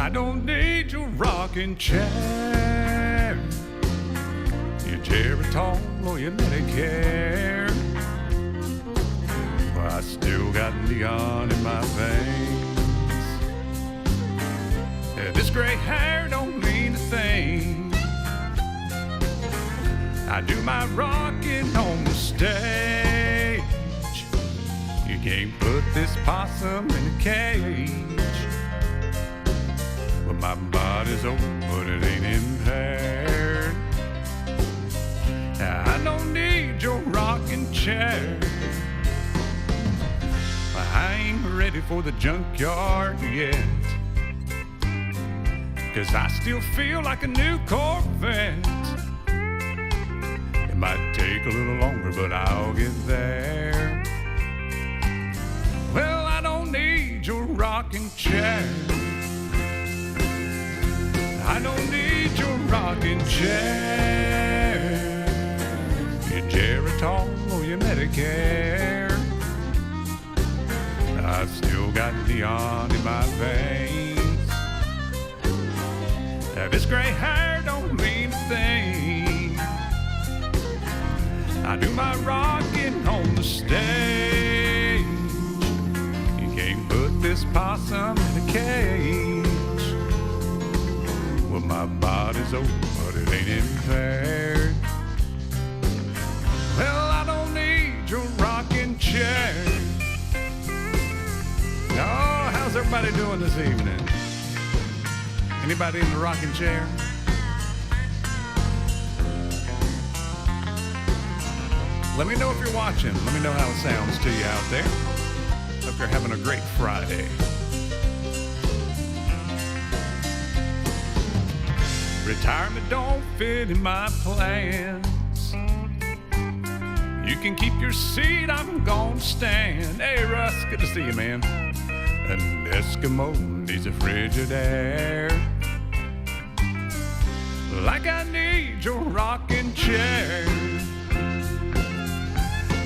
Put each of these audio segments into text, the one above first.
I don't need your rocking chair, your Geritol or your Medicare. Well, I still got neon in my veins. Yeah, this gray hair don't mean a thing. I do my rocking on the stage. You can't put this possum in a cage. Well, my body's old, but it ain't impaired. I don't need your rocking chair. I ain't ready for the junkyard yet, 'cause I still feel like a new Corvette. It might take a little longer, but I'll get there. Well, I don't need your rocking chair. I don't need your rocking chair, your Geritol or your Medicare. I've still got neon in my veins. This gray hair don't mean a thing. I do my rocking on the stage. You can't put this possum in a cage. Well, my body's old, but it ain't impaired. Well, I don't need your rocking chair. Oh, how's everybody doing this evening? Anybody in the rocking chair? Let me know if you're watching. Let me know how it sounds to you out there. Hope you're having a great Friday. Retirement don't fit in my plans. You can keep your seat, I'm gonna stand. Hey, Russ, good to see you, man. An Eskimo needs a Frigidaire, like I need your rocking chair.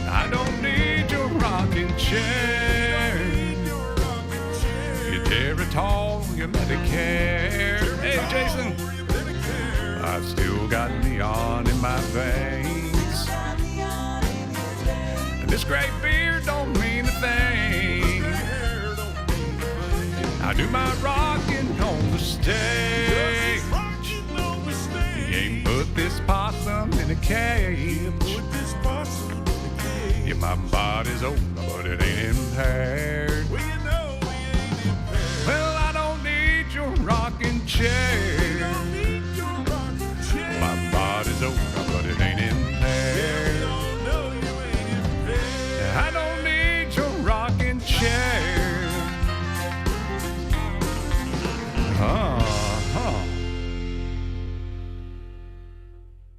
I don't need your rocking chair, your Geritol, your Medicare. Hey, Jason, I've still got neon in my veins. And this gray beard don't mean a thing. I do my rocking on the stage. You ain't put this possum in a cage. Yeah, my body's old, but it ain't impaired. Well, I don't need your rocking chair. My body's old, but it ain't impaired. I don't need your rocking chair.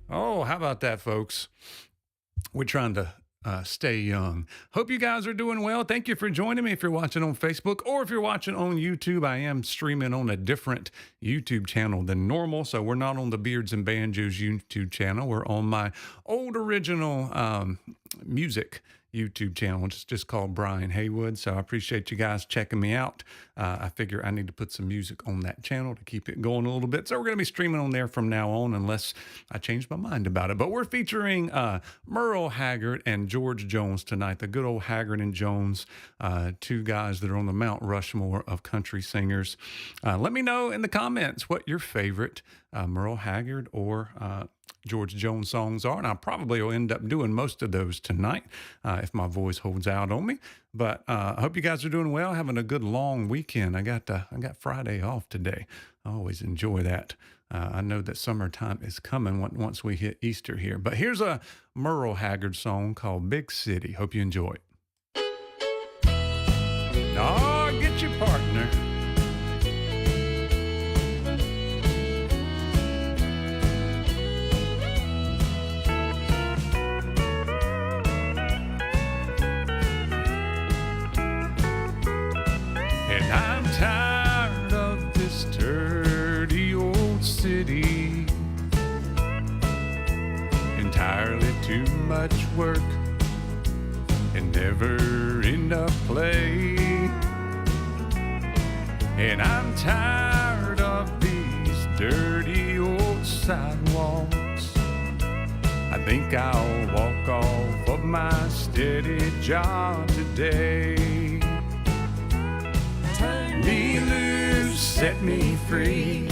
Oh, how about that, folks? We're trying to stay young. Hope you guys are doing well. Thank you for joining me. If you're watching on Facebook or if you're watching on YouTube, I am streaming on a different YouTube channel than normal. So we're not on the Beards and Banjos YouTube channel. We're on my old original music YouTube channel. It's just called Brian Haywood. So I appreciate you guys checking me out. I figure I need to put some music on that channel to keep it going a little bit. So we're going to be streaming on there from now on, unless I change my mind about it. But we're featuring Merle, Haggard, and George Jones tonight. The good old Haggard and Jones, two guys that are on the Mount Rushmore of country singers. Let me know in the comments what your favorite Merle Haggard or George Jones songs are, and I probably will end up doing most of those tonight if my voice holds out on me. But I hope you guys are doing well, having a good long weekend. I got Friday off today. I always enjoy that. I know that summertime is coming once we hit Easter here. But here's a Merle Haggard song called Big City. Hope you enjoy it. Oh, get your partner. And I'm tired of this dirty old city. Entirely too much work and never enough play. And I'm tired dirty old sidewalks. I think I'll walk off of my steady job today. Turn me loose, set me free,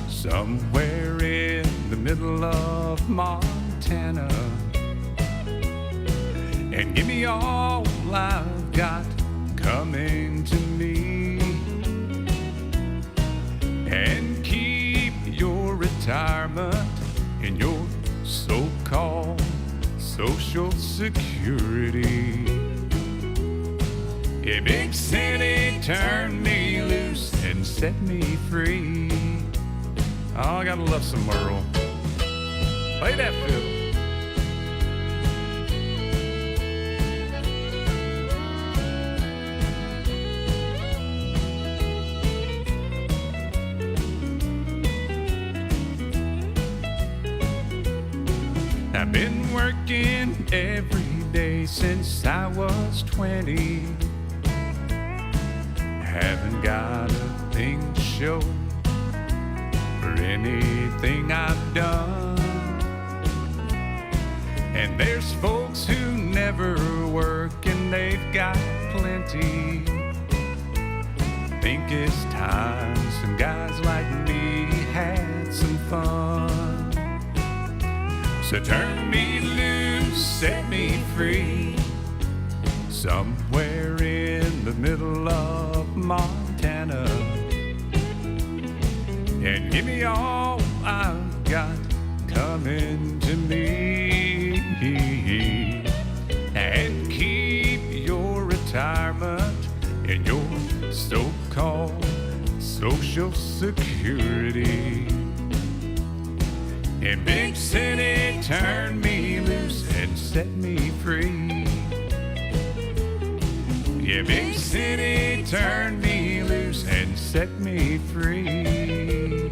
somewhere in the middle of Montana, and give me all I've got coming to me, and keep your retirement in your so-called Social Security. Yeah, big city, turn me loose and set me free. Oh, I gotta love some Merle. Play that fiddle. I've been working every day since I was 20. Haven't got a thing to show for anything I've done. And there's folks who never work and they've got plenty. Think it's time some guys like me had some fun. So turn me loose, set me free, somewhere in the middle of Montana, and give me all I've got coming to me, and keep your retirement in your so-called Social Security. In big city, turn me loose and set me free. Yeah, big city, turn me loose and set me free.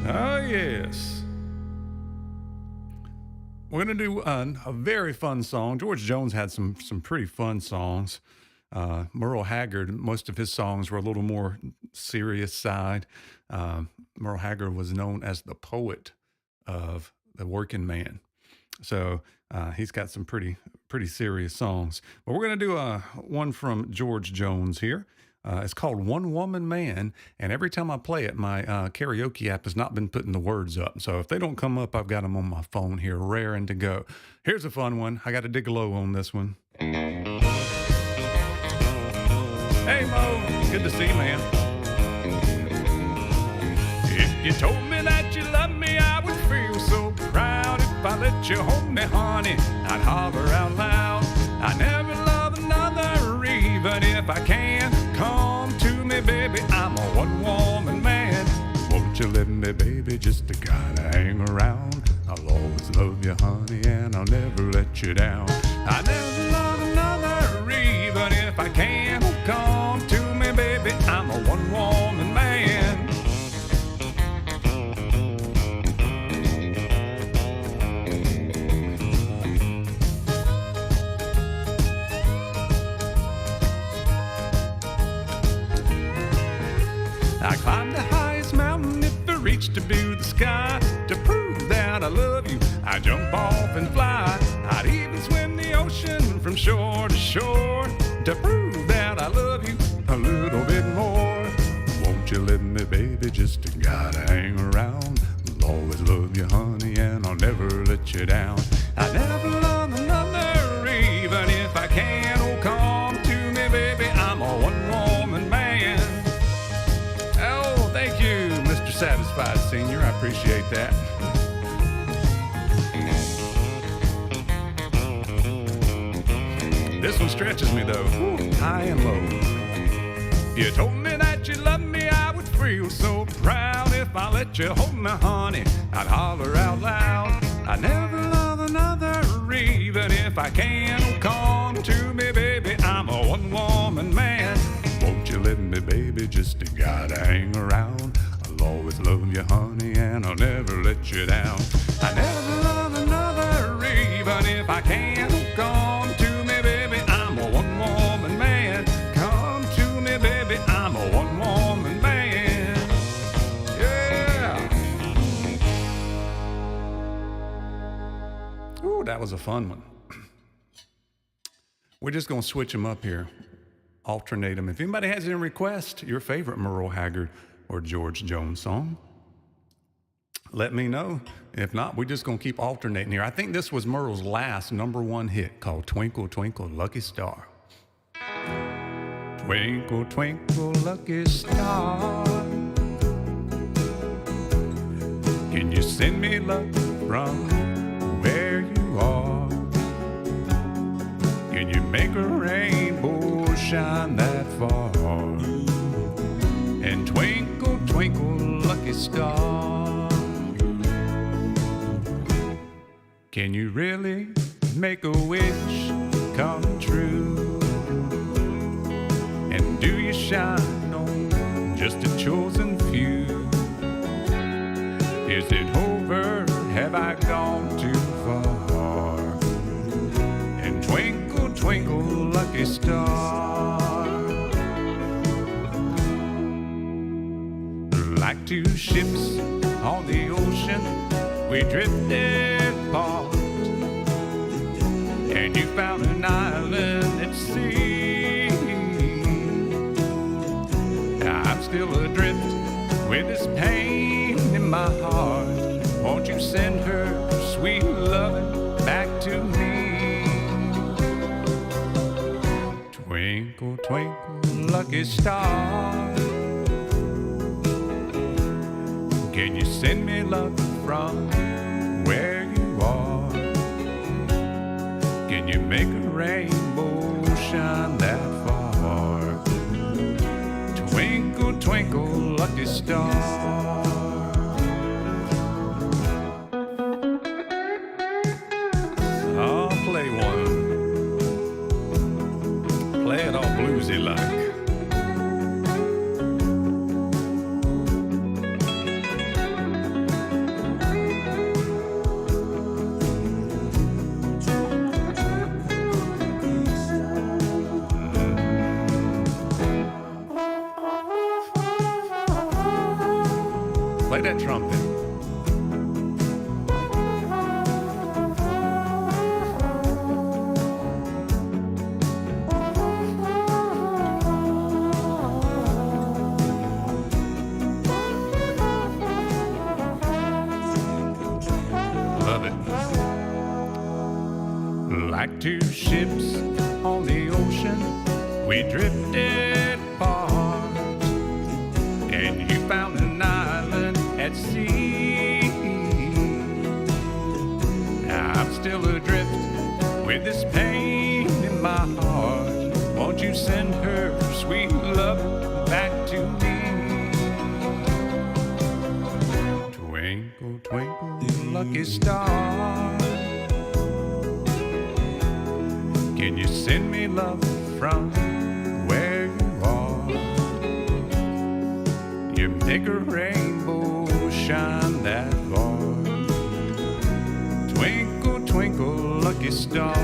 Oh, yes. We're going to do a very fun song. George Jones had some pretty fun songs. Merle Haggard, most of his songs were a little more serious side. Merle Haggard was known as the poet of the working man. So he's got some pretty serious songs. But we're going to do one from George Jones here. It's called One Woman Man. And every time I play it, my karaoke app has not been putting the words up. So if they don't come up, I've got them on my phone here, raring to go. Here's a fun one. I got to dig low on this one. Hey, Mo. Good to see you, man. If you told me that you loved me, I would feel so proud. If I let you hold me, honey, I'd holler out loud. I never love another, even if I can. Come to me, baby, I'm a one-woman man. Won't you let me, baby, just to kinda hang around? I'll always love you, honey, and I'll never let you down. I never love another, even if I can. Come to me, baby, I'm a one-woman man. I climbed the highest mountain if I reached to view the sky. To prove that I love you, I jump off and fly. I'd even swim the ocean from shore to shore. To prove that I love you a little bit more. Won't you let me, baby, just to gotta hang around? I'll always love you, honey, and I'll never let you down. I never love another, even if I can. Oh, come to me, baby, I'm a one-woman man. Oh, thank you, Mr. Satisfied Senior. I appreciate that. This one stretches me, though, high and low. You told me that you loved me, I would feel so proud. If I let you hold me, honey, I'd holler out loud. I never love another, even if I can. Oh, come to me, baby, I'm a one-woman man. Won't you let me, baby, just to gotta hang around? I'll always love you, honey, and I'll never let you down. I never love another, even if I can. Oh, come to me, baby, I'm a one-woman man. Come to me, baby, I'm a one-woman man. that was a fun one. We're just going to switch them up here, alternate them. If anybody has any requests, your favorite Merle Haggard or George Jones song, let me know. If not, we're just going to keep alternating here. I think this was Merle's last #1 hit called Twinkle, Twinkle, Lucky Star. Twinkle, twinkle, lucky star, can you send me love from where you are? Can you make a rainbow shine that far? And twinkle, twinkle, lucky star, can you really make a wish come true? And do you shine on just a chosen few? Is it over? Have I gone too far? And twinkle, twinkle, lucky star, like two ships on the ocean, we drifted apart, and you found an island at sea. I'm still adrift with this pain in my heart. Won't you send her sweet loving back to me? Twinkle, twinkle, lucky star, can you send me love from where you are? Can you make a rainbow shine that far? Twinkle, twinkle, lucky star. I'll play one. Play it all bluesy like. Play that trumpet. Love it. Like two ships on the ocean, we drifted apart, and you found an island at sea. I'm still adrift with this pain in my heart. Won't you send her sweet love back to me? Twinkle, twinkle, lucky star, can you send me love from where you are? You make a rainbow shine that far. Twinkle, twinkle, lucky star.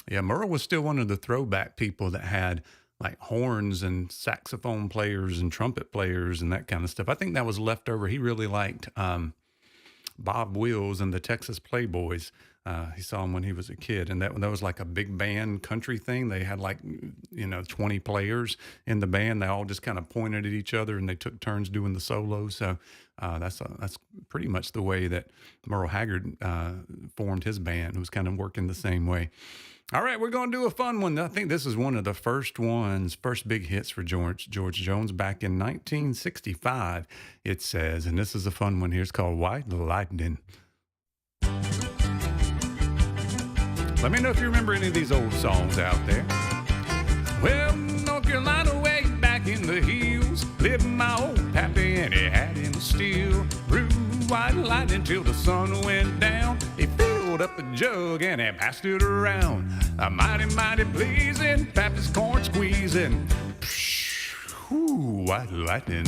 Yeah, Merle was still one of the throwback people that had like horns and saxophone players and trumpet players and that kind of stuff. I think that was left over. He really liked Bob Wills and the Texas Playboys. He saw him when he was a kid, and that was like a big band country thing. They had like, 20 players in the band. They all just kind of pointed at each other, and they took turns doing the solos. So that's pretty much the way that Merle Haggard formed his band. It was kind of working the same way. All right, we're going to do a fun one. I think this is one of the first big hits for George Jones back in 1965, it says. And this is a fun one here. It's called White Lightning. Let me know if you remember any of these old songs out there. Well, North Carolina way back in the hills, lived my old pappy and he had him steel. Brewed white lightning till the sun went down. He filled up a jug and he passed it around. A mighty, mighty pleasing, pappy's corn squeezing. Psh, whoo, white lightning.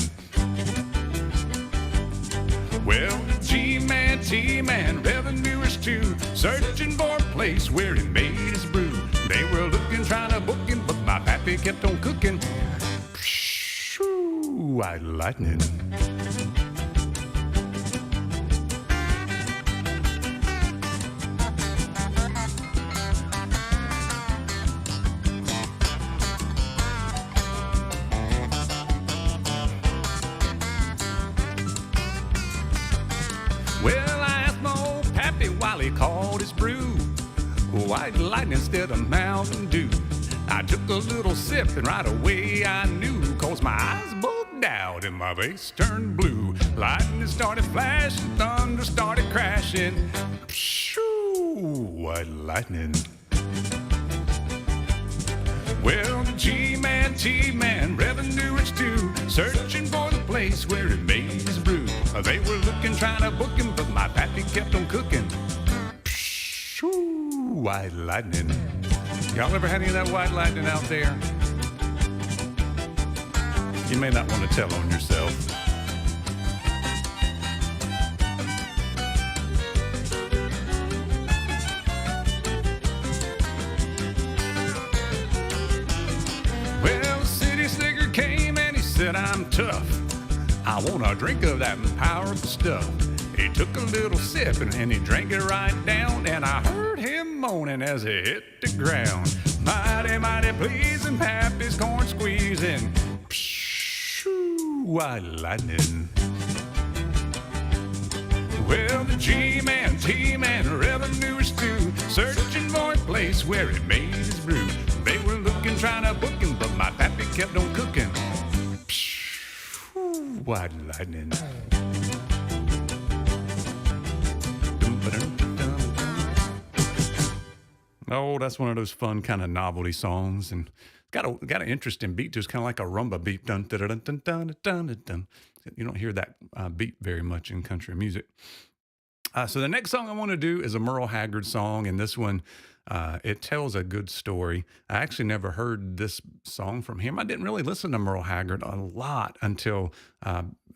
Well, G-Man, T-Man, revenuers too, searching for a place where he made his brew. They were looking, trying to book him, but my pappy kept on cooking. white lightning. Well, I asked my old pappy while he called his brew white lightning instead of Mountain Dew. I took a little sip and right away I knew, 'cause my eyes bulged out and my face turned blue. Lightning started flashing, thunder started crashing. Pshoo, white lightning. Well, the G-Man, T-Man, revenue-rich too, searching for the place where he made his brew. They were looking, trying to book him, but my pappy kept on cooking. Pshoo, white lightning. Y'all ever had any of that white lightning out there? You may not want to tell on yourself. Well, the city slicker came and he said, I'm tough. I want a drink of that powerful stuff. He took a little sip and he drank it right down, and I heard him moaning as he hit the ground. Mighty, mighty pleasing, Pappy's corn squeezing. Pshoo, white lightning. Well, the G-Man, T-Man, revenuers too, searching for a place where he made his brew. They were looking, trying to book him, but my pappy kept on cooking. Pshoo, white lightning. Oh, that's one of those fun kind of novelty songs, and got an interesting beat to it. It's kind of like a rumba beat. Dun, dun, dun, dun, dun, dun, dun, dun. You don't hear that beat very much in country music. So the next song I want to do is a Merle Haggard song, and this one, it tells a good story. I actually never heard this song from him. I didn't really listen to Merle Haggard a lot until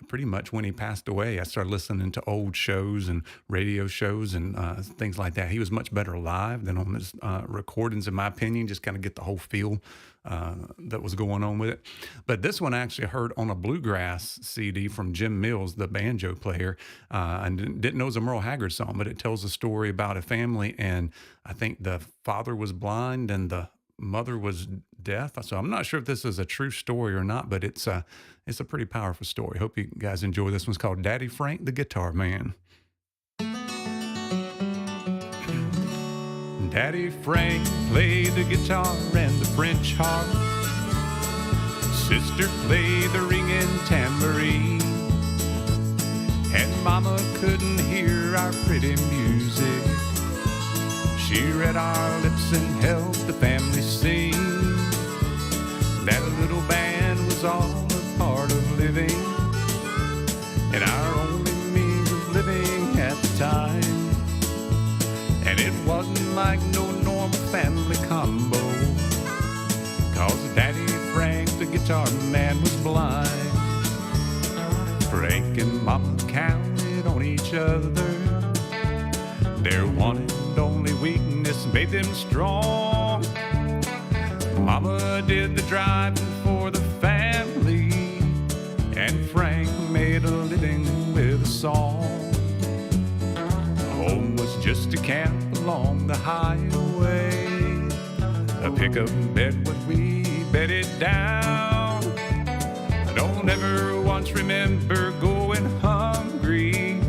pretty much when he passed away. I started listening to old shows and radio shows and things like that. He was much better live than on his recordings, in my opinion, just kind of get the whole feel that was going on with it. But this one I actually heard on a bluegrass CD from Jim Mills, the banjo player, and didn't know it was a Merle Haggard song, but it tells a story about a family, and I think the father was blind and the mother was deaf. So I'm not sure if this is a true story or not, but it's a pretty powerful story. Hope you guys enjoy this. One's called Daddy Frank the Guitar Man. Daddy Frank played the guitar and the French harp. Sister played the ringing tambourine. And Mama couldn't hear our pretty music. She read our lips and helped the family sing. That little band was all a part of living, and our only means of living at the time. And it wasn't like no normal family combo, 'cause Daddy Frank the guitar man was blind. Frank and Mama counted on each other. Their one and only weakness made them strong. Mama did the driving for the family, and Frank made a living with a song. Home was just a camp along the highway, a pickup bed when we bedded down. I don't ever once remember going hungry,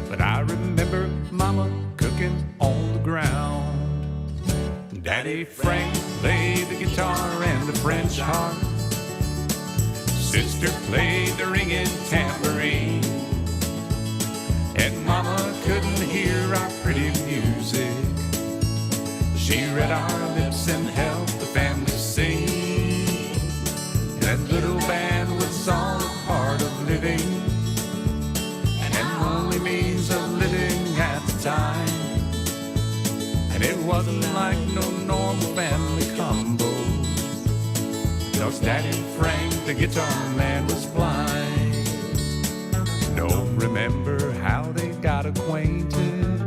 but I remember Mama cooking on the ground. Daddy Frank played the guitar and the French harp. Sister played the ringing tambourine. And Mama couldn't hear our pretty music. She read our lips and helped the family sing. That little band was all a part of living, and only means of living at the time. And it wasn't like no normal family combo, 'cause Daddy Frank the guitar man was blind. Don't remember how they got acquainted.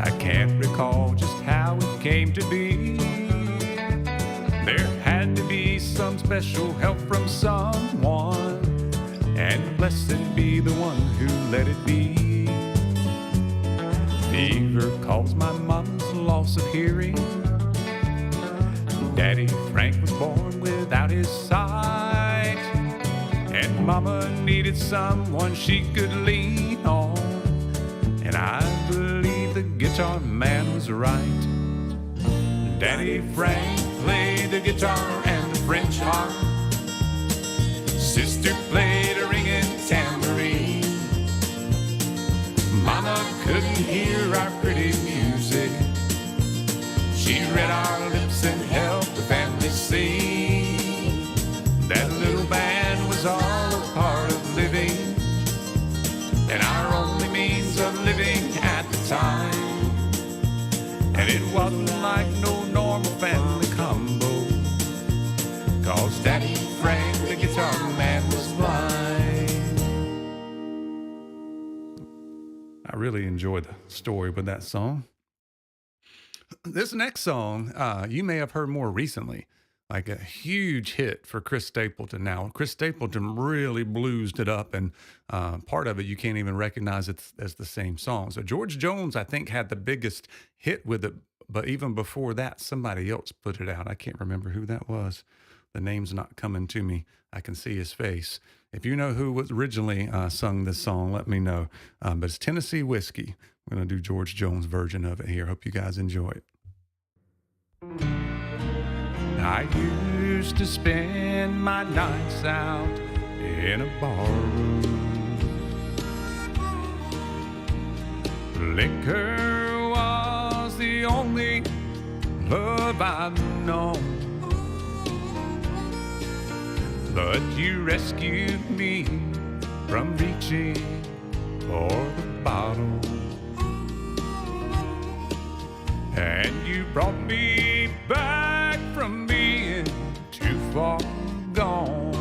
I can't recall just how it came to be. There had to be some special help from someone, blessed be the one who let it be. Fever caused my mama's loss of hearing. Daddy Frank was born without his sight, and Mama needed someone she could lean on, and I believe the guitar man was right. Daddy Frank played the guitar and the French harp. Sister played a ringing tambourine. Mama couldn't hear our pretty music. She read our lips and helped the family sing. That little band was all a part of living, and our only means of living at the time. And it wasn't like no normal family combo, 'cause Daddy Frank, the guitar man, was blind. I really enjoyed the story with that song. This next song, you may have heard more recently, like a huge hit for Chris Stapleton. Now, Chris Stapleton really bluesed it up, and part of it you can't even recognize it as the same song. So George Jones, I think, had the biggest hit with it, but even before that, somebody else put it out. I can't remember who that was. The name's not coming to me. I can see his face. If you know who was originally sung this song, let me know. But it's Tennessee Whiskey. We're going to do George Jones' version of it here. Hope you guys enjoy it. I used to spend my nights out in a barroom. Liquor was the only love I've known, but you rescued me from reaching for the bottle, and you brought me back from being too far gone.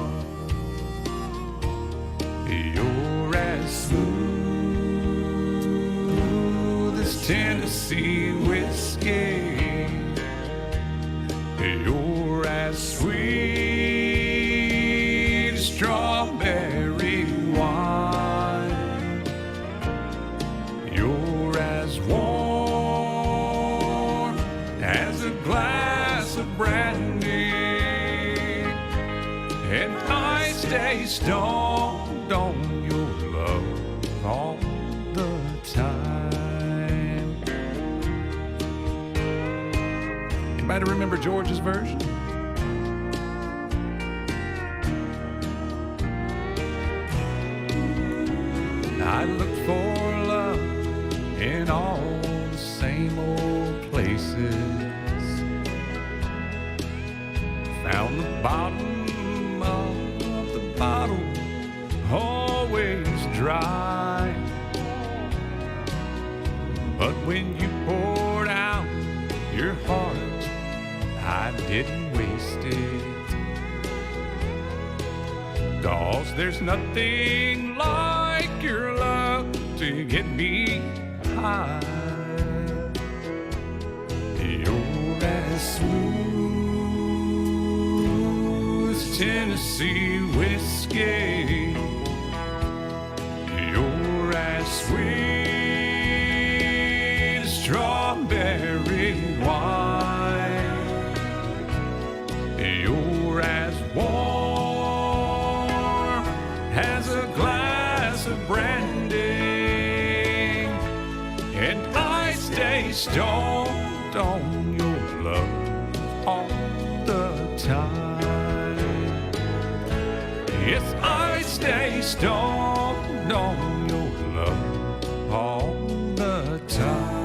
You're as smooth as Tennessee whiskey. You're as sweet as strawberry wine. You're as warm as a glass of brandy, and I stay stoned on your love all the time. Anybody remember George's version? I look for love in all the same old places. Found the bottom of the bottle always dry, but when you poured out your heart, I didn't waste it. 'Cause there's nothing like your love to get me high. You're as smooth as Tennessee whiskey. You're as sweet as strawberry wine. You're as warm as a glass of brandy, and I stay stoned on your love all the time. Yes, I stay stoned on your love all the time.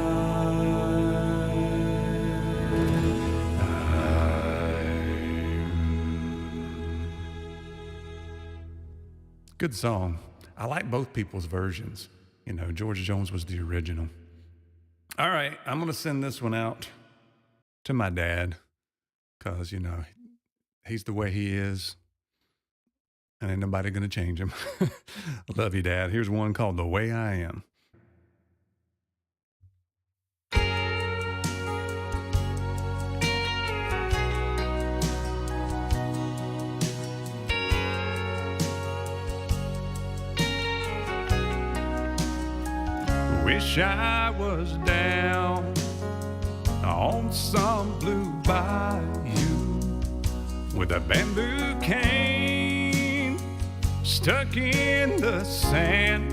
Good song. I like both people's versions. You know, George Jones was the original. All right, I'm going to send this one out to my dad because, you know, he's the way he is, and ain't nobody going to change him. I love you, Dad. Here's one called The Way I Am. Wish I was down on some blue bayou with a bamboo cane stuck in the sand.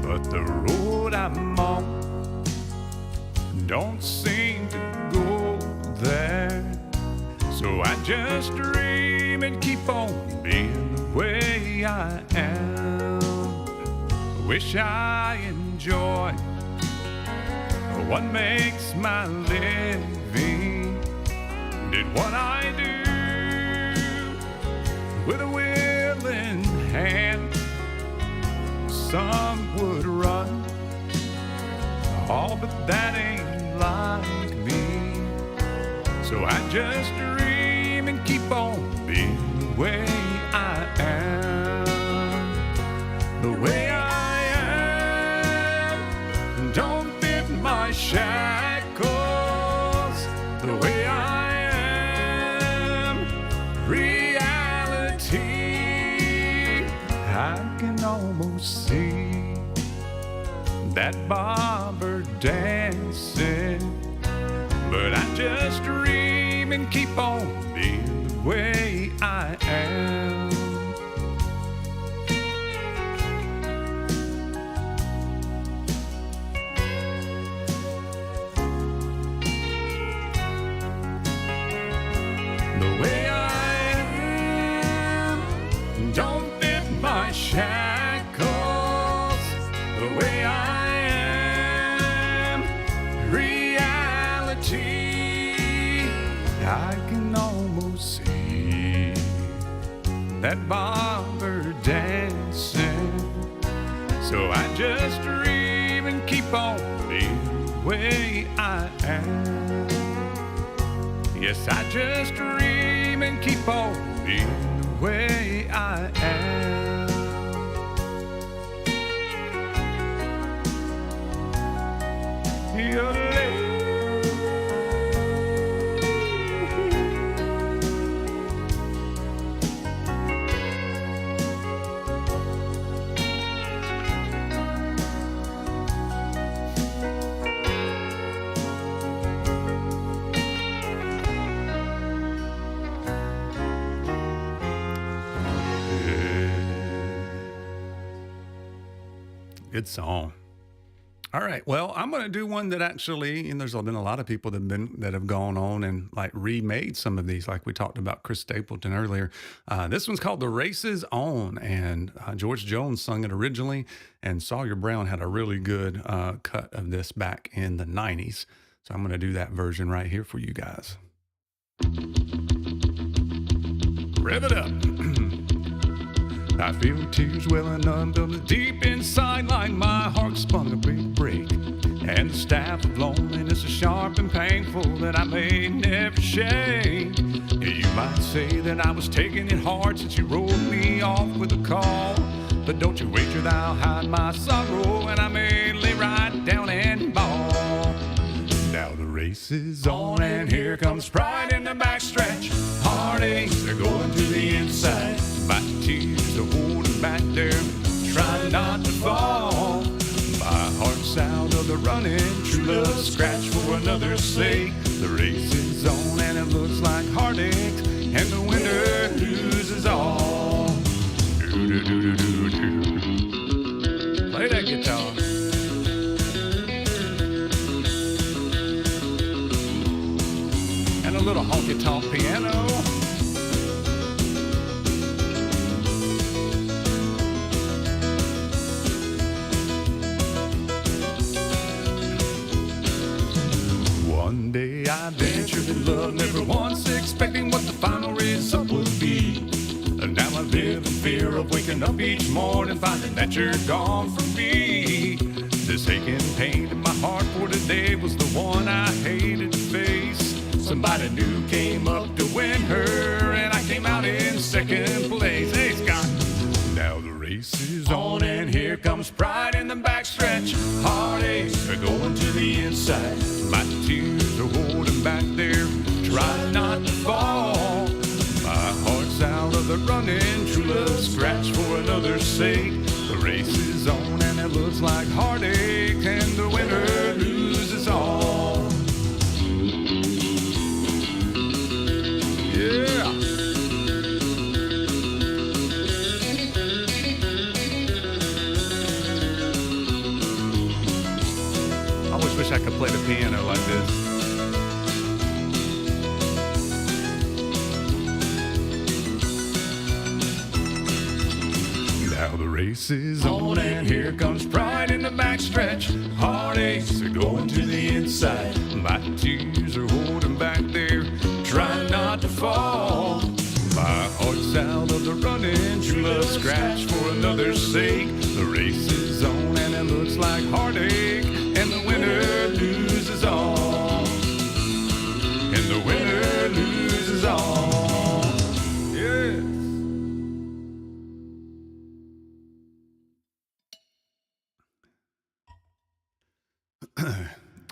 But the road I'm on don't seem to go there. So I just dream and keep on being the way I am. Wish I enjoy what makes my living. Did what I do with a willing hand. Some would run, oh, but that ain't like me. So I just dream and keep on being the way I am. The way I am don't fit my shackles. The way I am, reality. I can almost see that bobber dancing, but I just dream and keep on being the way I am. The way I am don't fit my shackles. The way I am, reality. I can almost see that bobber dancing. So I just dream and keep on being the way I am. Yes, I just dream and keep on being the way I am. Good song. All right. Well, I'm going to do one that actually, and there's been a lot of people that have gone on and like remade some of these, like we talked about Chris Stapleton earlier. This one's called "The Race Is On," and George Jones sung it originally, and Sawyer Brown had a really good cut of this back in the 90s. So I'm going to do that version right here for you guys. Rev it up. I feel tears welling up deep inside, like my heart spun a big break. And the staff of loneliness is sharp and painful that I may never shake. You might say that I was taking it hard since you rolled me off with a call. But don't you wager that I'll hide my sorrow, and I may lay right down and bawl. Now the race is on, and here comes pride in the backstretch. Heartaches are going to the inside. My tears are holding back there, trying not to fall. My heart's out of the running, true love scratch for another's sake. The race is on and it looks like heartache, and the winner loses all. Do-do-do-do-do-do. Play that guitar. And a little honky-tonk piano. One day I ventured in love, never once expecting what the final result would be. And now I live in fear of waking up each morning, finding that you're gone from me. This aching pain in my heart for today was the one I hated to face. Somebody new came up to win her, and I came out in second place. Hey, Scott. Now the race is on, and here comes pride in the backstretch. Heartaches are going to the inside. My tears are holding back there, trying not to fall. My heart's out of the running, true love scratch for another's sake. The race is on, and it looks like heartache, wish I could play the piano like this. Now the race is on and here comes pride in the backstretch. Heartaches are going to the inside. My tears are holding back there, trying not to fall. My heart's out of the running, true love scratch for another's sake. The race is on and it looks like heartache, and the winner loses all. And the winner loses all. Yes.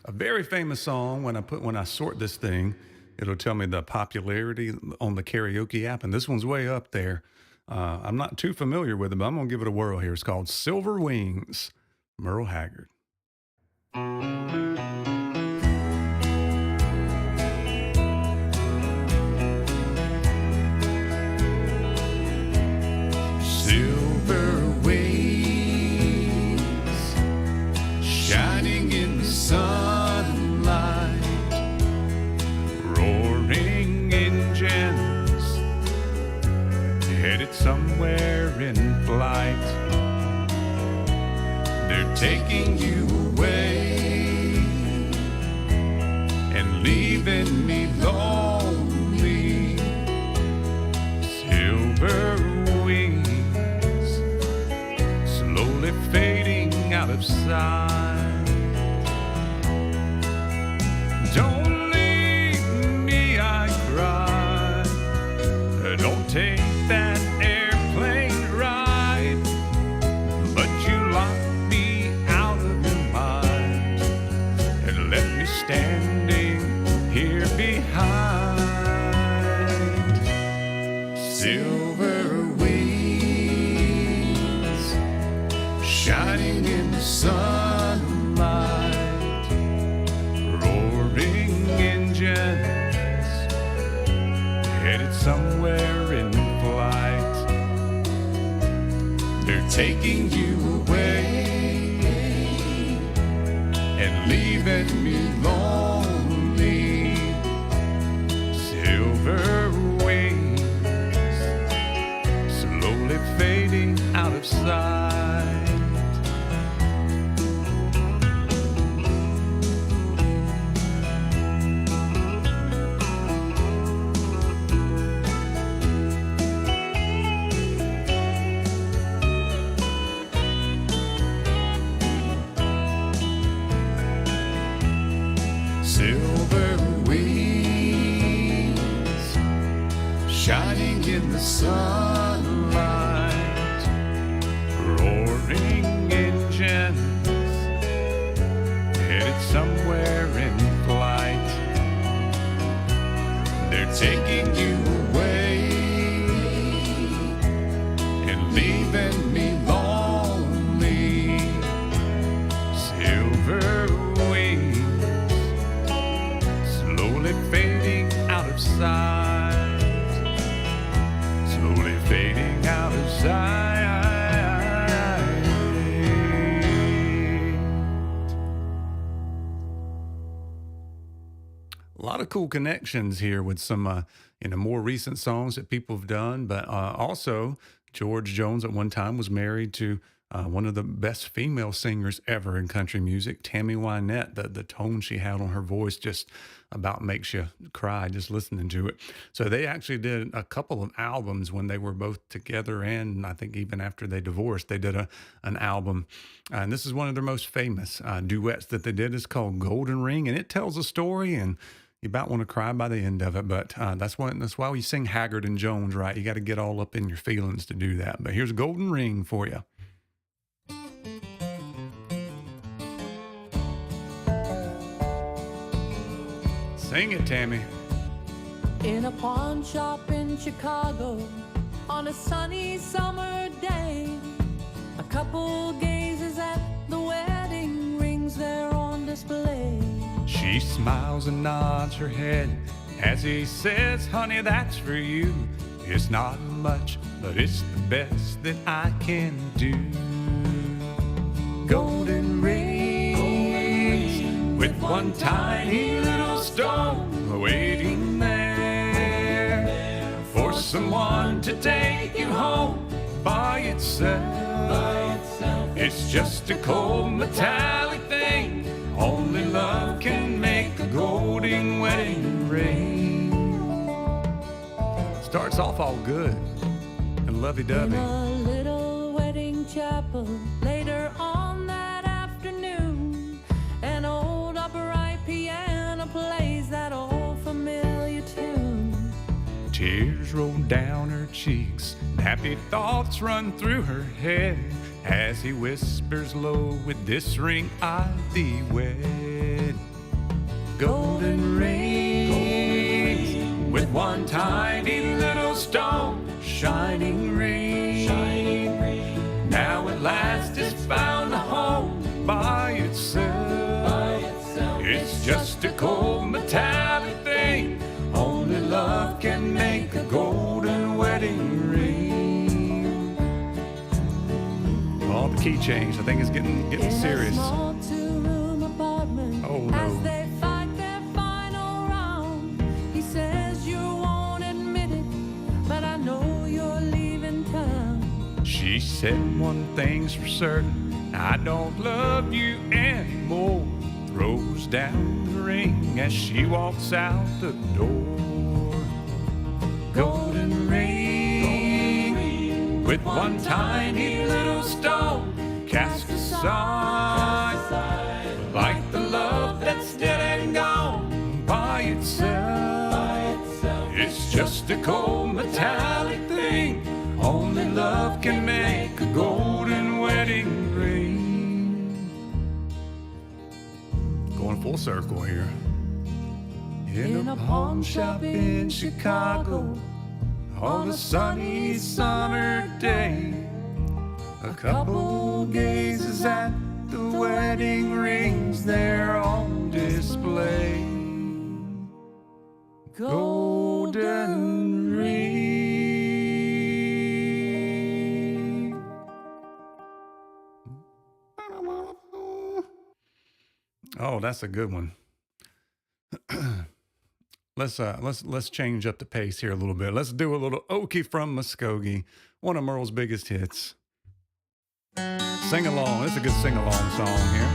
A very famous song. When I sort this thing, it'll tell me the popularity on the karaoke app, and this one's way up there. I'm not too familiar with it, but I'm gonna give it a whirl here. It's called Silver Wings, Merle Haggard. Silver wings shining in the sunlight, roaring engines headed somewhere in flight. They're taking you away and leaving me lonely. Silver wings slowly fading out of sight. Don't leave me, I cry. Don't take that airplane ride. But you locked me out of your mind and left me standing here behind. Silver wings shining in the sunlight, roaring engines headed somewhere in flight. They're taking you away and leaving me lonely. Silver wings slowly fading out of sight. Silver wings shining in the sunlight, roaring engines headed somewhere in flight. They're taking you away and leaving me lonely. Silver wings slowly fading out of sight, slowly fading out of sight. A lot of cool connections here with some more recent songs that people have done, but also George Jones at one time was married to one of the best female singers ever in country music, Tammy Wynette. The tone she had on her voice just about makes you cry just listening to it. So they actually did a couple of albums when they were both together, and I think even after they divorced, they did an album. And this is one of their most famous duets that they did. It's called Golden Ring, and it tells a story, and you about want to cry by the end of it. But that's why we sing Haggard and Jones, right? You got to get all up in your feelings to do that. But here's Golden Ring for you. Sing it, Tammy. In a pawn shop in Chicago on a sunny summer day, a couple gazes at the wedding rings there on display. She smiles and nods her head as he says, honey, that's for you. It's not much, but it's the best that I can do. Golden rings with one tiny little stone waiting there for someone to take you home by itself. It's just a cold metallic thing. Only love can make a golden wedding ring. Starts off all good and lovey-dovey. In a little wedding chapel later on that afternoon, an old upright piano plays that old familiar tune. Tears roll down her cheeks, and happy thoughts run through her head as he whispers low, with this ring I thee wed. Golden rings with one tiny little stone, shining ring. Now at last it's found a home by itself. It's just a cold metallic thing. Only love can make a golden wedding ring. Oh, the key changed. I think it's getting serious. In a small two-room apartment, Oh, no. as they fight their final round, he says you won't admit it, but I know you're leaving town. She said one thing's for certain, I don't love you anymore. Throws down the ring as she walks out the door. Golden ring with one tiny little stone cast aside, like the love that's dead and gone by itself. It's just a cold metallic thing. Only love can make a golden wedding ring. Going full circle here. In a pawn shop in Chicago, on a sunny summer day, a couple gazes at the wedding rings there on display. Golden ring. Oh, that's a good one. Let's change up the pace here a little bit. Let's do a little Okie From Muskogee, one of Merle's biggest hits. Sing along. It's a good sing along song here.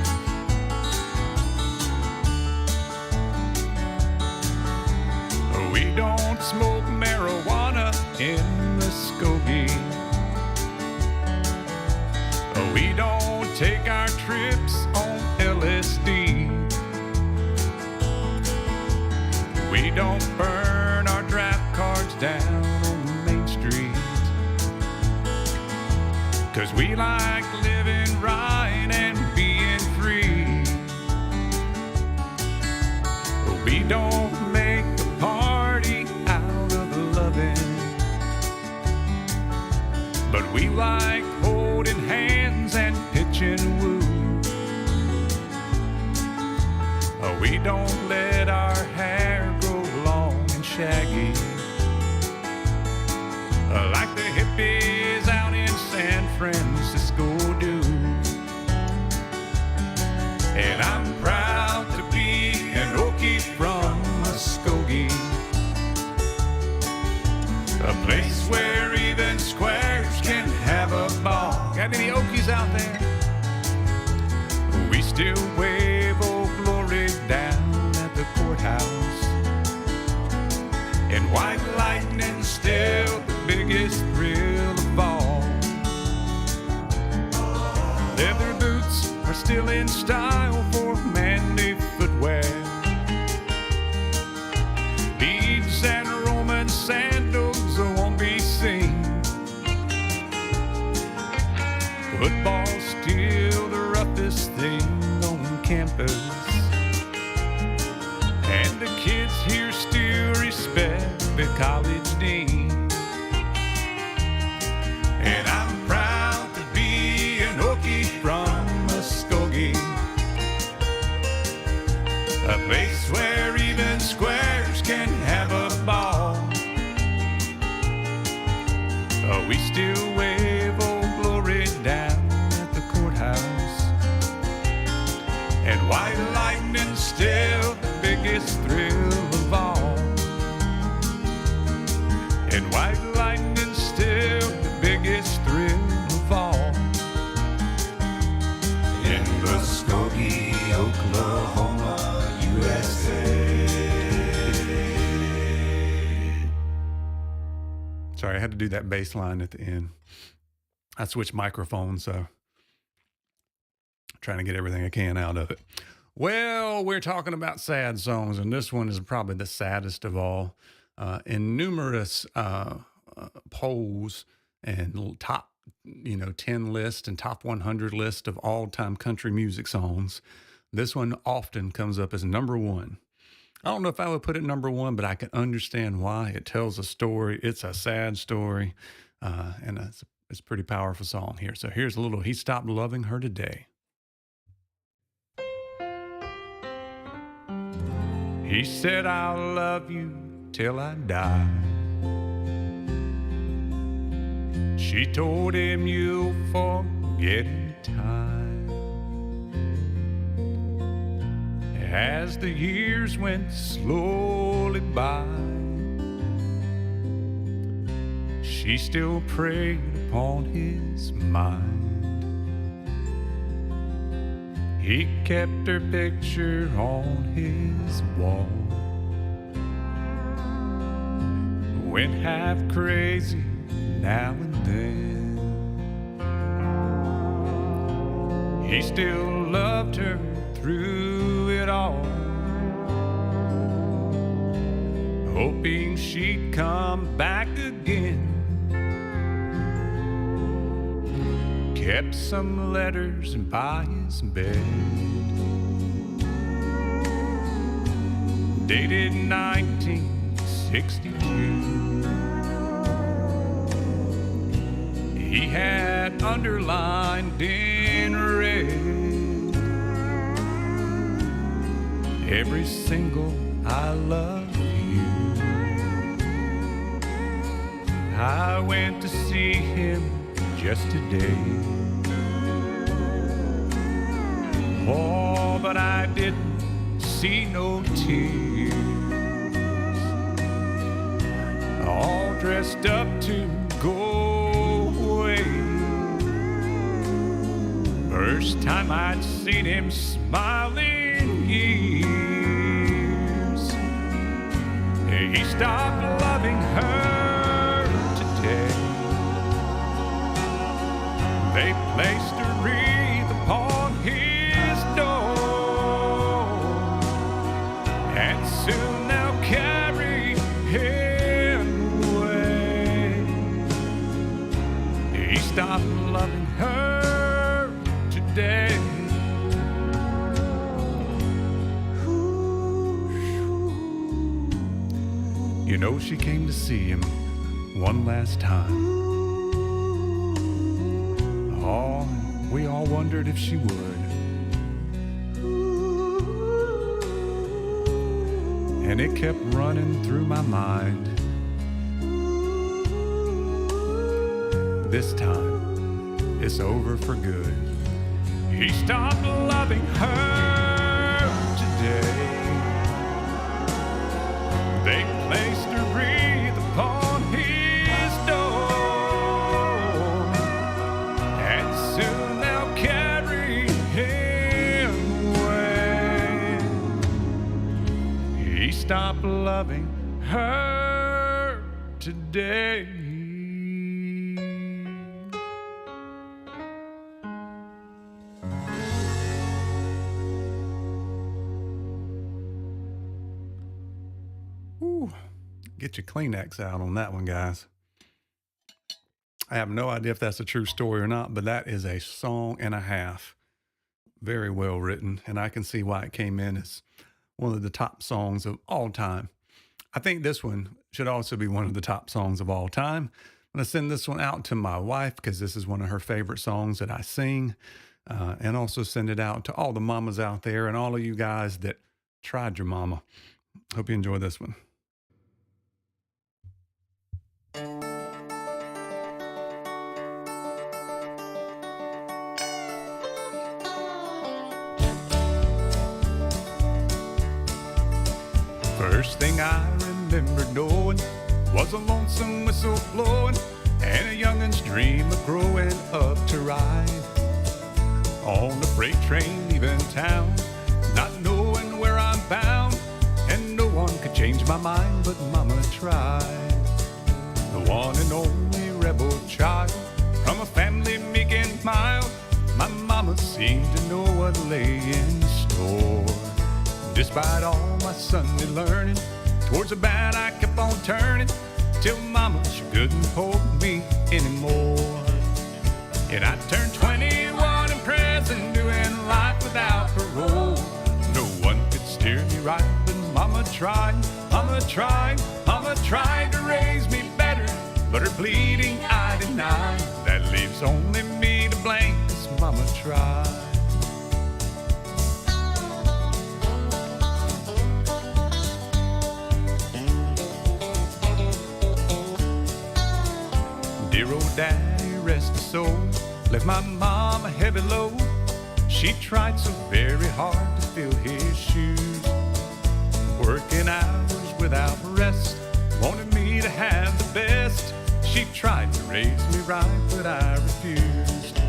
We don't smoke marijuana in Muskogee. We don't take our trips on LSD. We don't burn our draft cards down on Main Street. 'Cause we like living right and being free. We don't make the party out of loving, but we like holding hands and pitching woo. We don't let our hair grow long and shaggy, like the hippies out in San Francisco do. And I'm proud to be an Okie from Muskogee, a place where even squares can have a ball. Got any Okies out there? We still wave Old Glory down at the courthouse, and white lightning's still the biggest thrill of all. Leather boots are still in style for manly footwear. Beads and Roman sandals won't be seen. Football's still the roughest thing on campus, and the kids here still respect the college dean. And I'm proud to be an Okie from Muskogee, a place where even squares can have a ball. We still wave Old Glory down at the courthouse, and white still the biggest thrill of all. And white lightning's still the biggest thrill of all. In Muskogee, Oklahoma, USA. Sorry, I had to do that bass line at the end. I switched microphones, so trying to get everything I can out of it. Well, we're talking about sad songs, and this one is probably the saddest of all. In numerous polls and top, 10 list and top 100 list of all-time country music songs, this one often comes up as number one. I don't know if I would put it number one, but I can understand why. It tells a story. It's a sad story, and it's a pretty powerful song here. So here's a little He Stopped Loving Her Today. He said, I'll love you till I die. She told him, you'll forget in time. As the years went slowly by, she still preyed upon his mind. He kept her picture on his wall. Went half crazy now and then. He still loved her through it all, hoping she'd come back again. Kept some letters by his bed, dated 1962. He had underlined in red every single I love you. I went to see him just today. Oh, but I didn't see no tears. All dressed up to go away. First time I'd seen him smiling years. He stopped loving her today. They placed a wreath upon his door, and soon they'll carry him away. He stopped loving her today. She came to see him one last time. Oh, we all wondered if she would. And it kept running through my mind. This time, it's over for good. He stopped loving her today. They placed a wreath upon his door, and soon they'll carry him away. He stopped loving her today. Get your Kleenex out on that one, guys. I have no idea if that's a true story or not, but that is a song and a half. Very well written, and I can see why it came in as one of the top songs of all time. I think this one should also be one of the top songs of all time. I'm going to send this one out to my wife because this is one of her favorite songs that I sing, and also send it out to all the mamas out there and all of you guys that tried your mama. Hope you enjoy this one. First thing I remember knowing was a lonesome whistle blowing and a youngin's dream of growing up to ride on the freight train leaving town, not knowing where I'm bound, and no one could change my mind, but Mama tried. The one and only rebel child from a family meek and mild, my mama seemed to know what lay in store. Despite all my Sunday learning, towards the bad I kept on turning, till Mama, she couldn't hold me anymore. And I turned 21 in prison, doing life without parole. No one could steer me right, but Mama tried, Mama tried, Mama tried to raise me better, but her bleeding I denied. That leaves only me to blame, 'cause Mama tried. Dear old daddy, rest his soul, left my mom a heavy load. She tried so very hard to fill his shoes, working hours without rest, wanted me to have the best. She tried to raise me right, but I refused.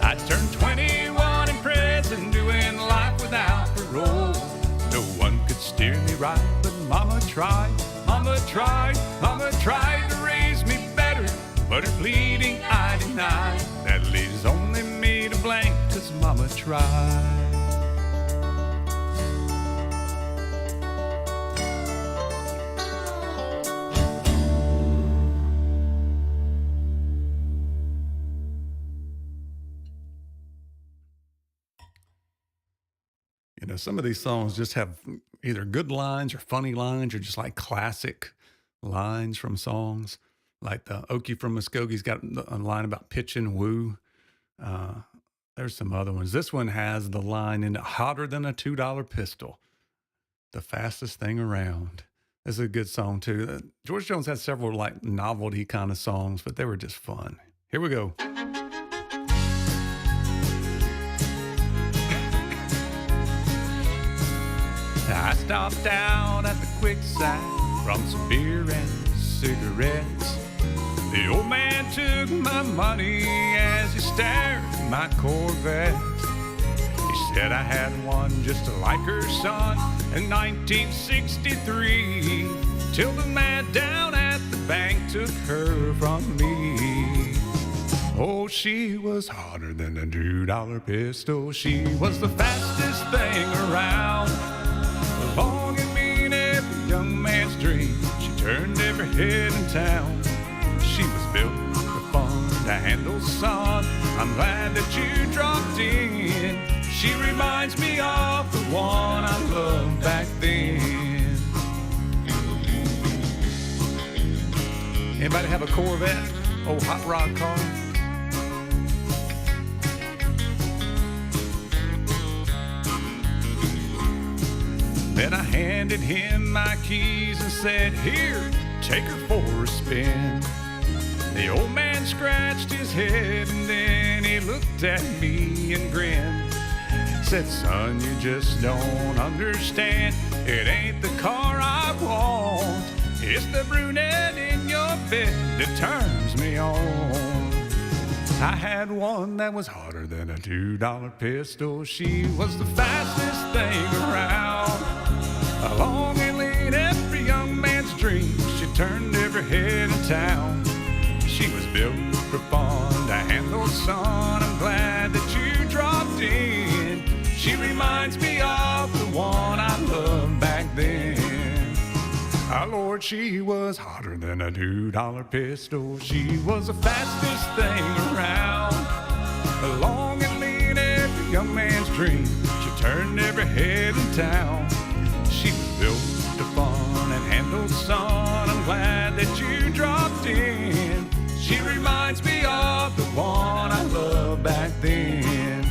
I turned 21 in prison, doing life without parole. No one could steer me right, but Mama tried, Mama tried, Mama tried to raise me better, but her bleeding I denied. That leaves only me to blame, 'cause Mama tried. You know, some of these songs just have either good lines or funny lines or just like classic lines from songs. Like the Okie from Muskogee's got a line about pitch and woo. There's some other ones. This one has the line in it, hotter than a $2 pistol, the fastest thing around. This is a good song too. George Jones had several like novelty kind of songs, but they were just fun. Here we go. I stopped out at the quicksand from some beer and cigarettes. The old man took my money as he stared at my Corvette. He said I had one just like her son in 1963, till the man down at the bank took her from me. Oh, she was hotter than a $2 pistol. She was the fastest thing around. Long and mean, every young man's dream. She turned every head in town. She was built for fun to handle, son. I'm glad that you dropped in. She reminds me of the one I loved back then. Anybody have a Corvette? Old hot rod car? Then I handed him my keys and said, here, take her for a spin. The old man scratched his head and then he looked at me and grinned. Said, son, you just don't understand. It ain't the car I want. It's the brunette in your bed that turns me on. I had one that was hotter than a $2 pistol. She was the fastest thing around. A long and lean, every young man's dream. She turned every head in town. She was built for fun to handle, son. I'm glad that you dropped in. She reminds me of the one I loved back then. Our Lord, she was hotter than a $2 pistol. She was the fastest thing around. A long and lean, every young man's dream. She turned every head in town. She was built to fun and handle, son. I'm glad that you dropped in. She reminds me of the one I loved back then.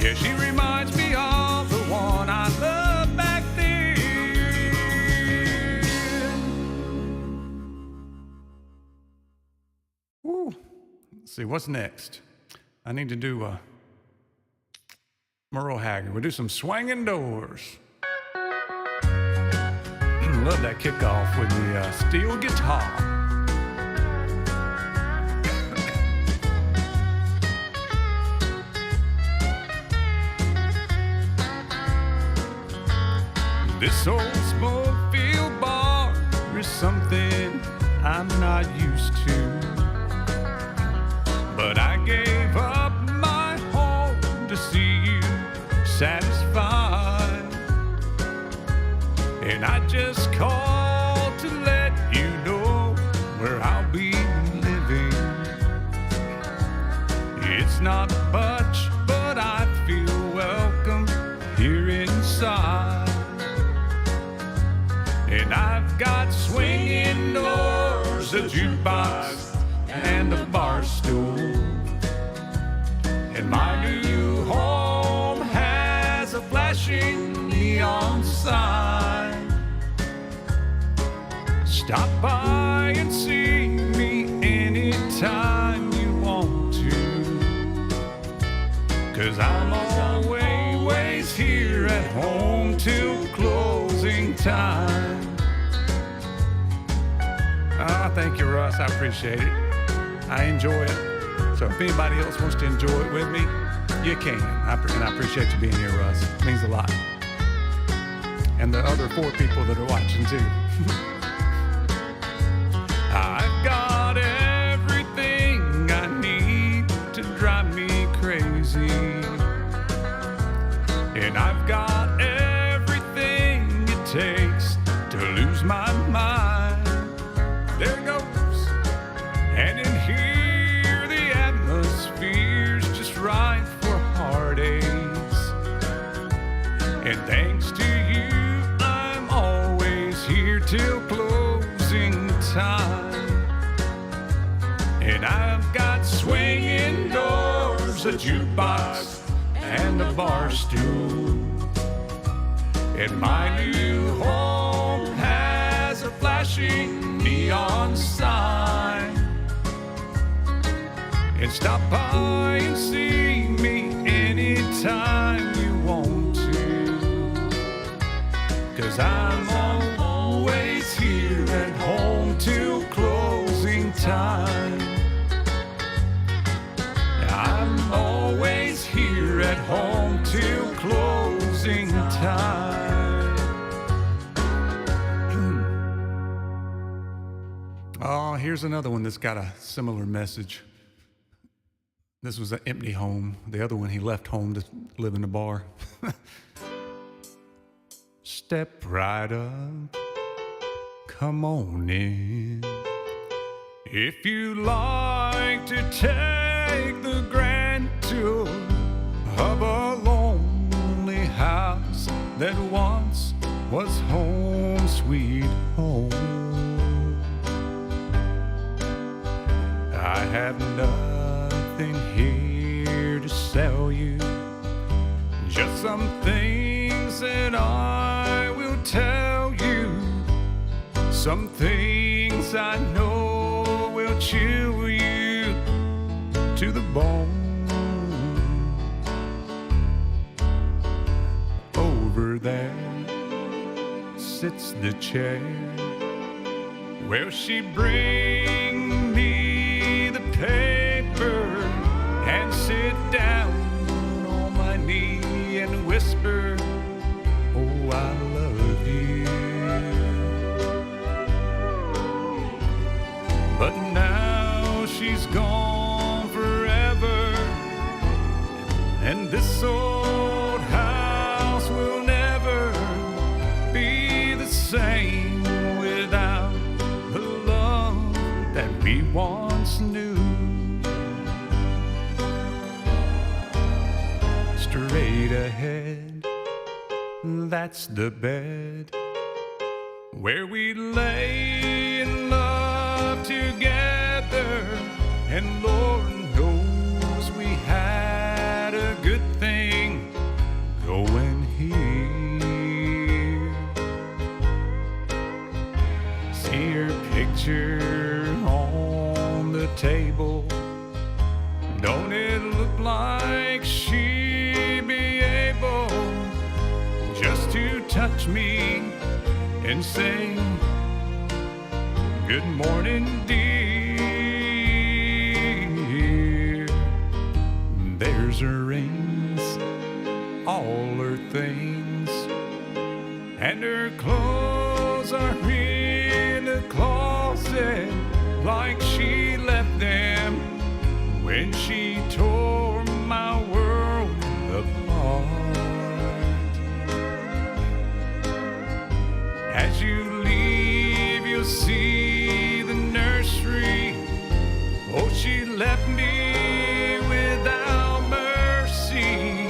Yeah, she reminds me of the one I loved back then. Woo. Let's see, what's next? I need to do Merle Haggard. We'll do some swinging doors. love that kickoff with the steel guitar. This old smoke-filled bar is something I'm not used to. But I gave up my home to see you satisfied. And I just called to let you know where I'll be living. It's not much, but I feel welcome here inside. And I've got swinging doors, a jukebox, and a bar stool. And my new home has a flashing neon sign. Stop by and see me anytime you want to. 'Cause I'm always here at home till closing time. Oh, thank you, Russ. I appreciate it. I enjoy it. So if anybody else wants to enjoy it with me, you can. And I appreciate you being here, Russ. It means a lot. And the other 4 people that are watching, too. I've got everything I need to drive me crazy. And I've got everything it takes to lose my mind. There it goes. And in here, the atmosphere's just right for heartaches. And thanks to you, I'm always here till closing time. And I've got swinging doors, a jukebox, and a bar stool. And my new home has a flashing neon sign. And stop by and see me anytime you want to. 'Cause I'm always here at home till closing time. I'm always here at home till closing time. Oh, here's another one that's got a similar message. This was an empty home. The other one, he left home to live in the bar. Step right up, come on in. If you like to take the grand tour of a lonely house that once was home sweet home. I have nothing here to sell you, just some things that I will tell you, some things I know will chill you to the bone. Over there sits the chair where she bring me the paper and sit down on my knee and whisper, oh, I love you. But now she's gone forever, and this old house will never be the same without the love that we once knew. Straight ahead, that's the bed where we lay in love together, and Lord knows we had a good thing going here. See her picture on the table, don't it look like she'd be able just to touch me and say, good morning, dear. There's her rings, all her things, and her clothes are in the closet like she left them when she tore my world apart. As you leave, you'll see the nursery. Oh, she left me without mercy,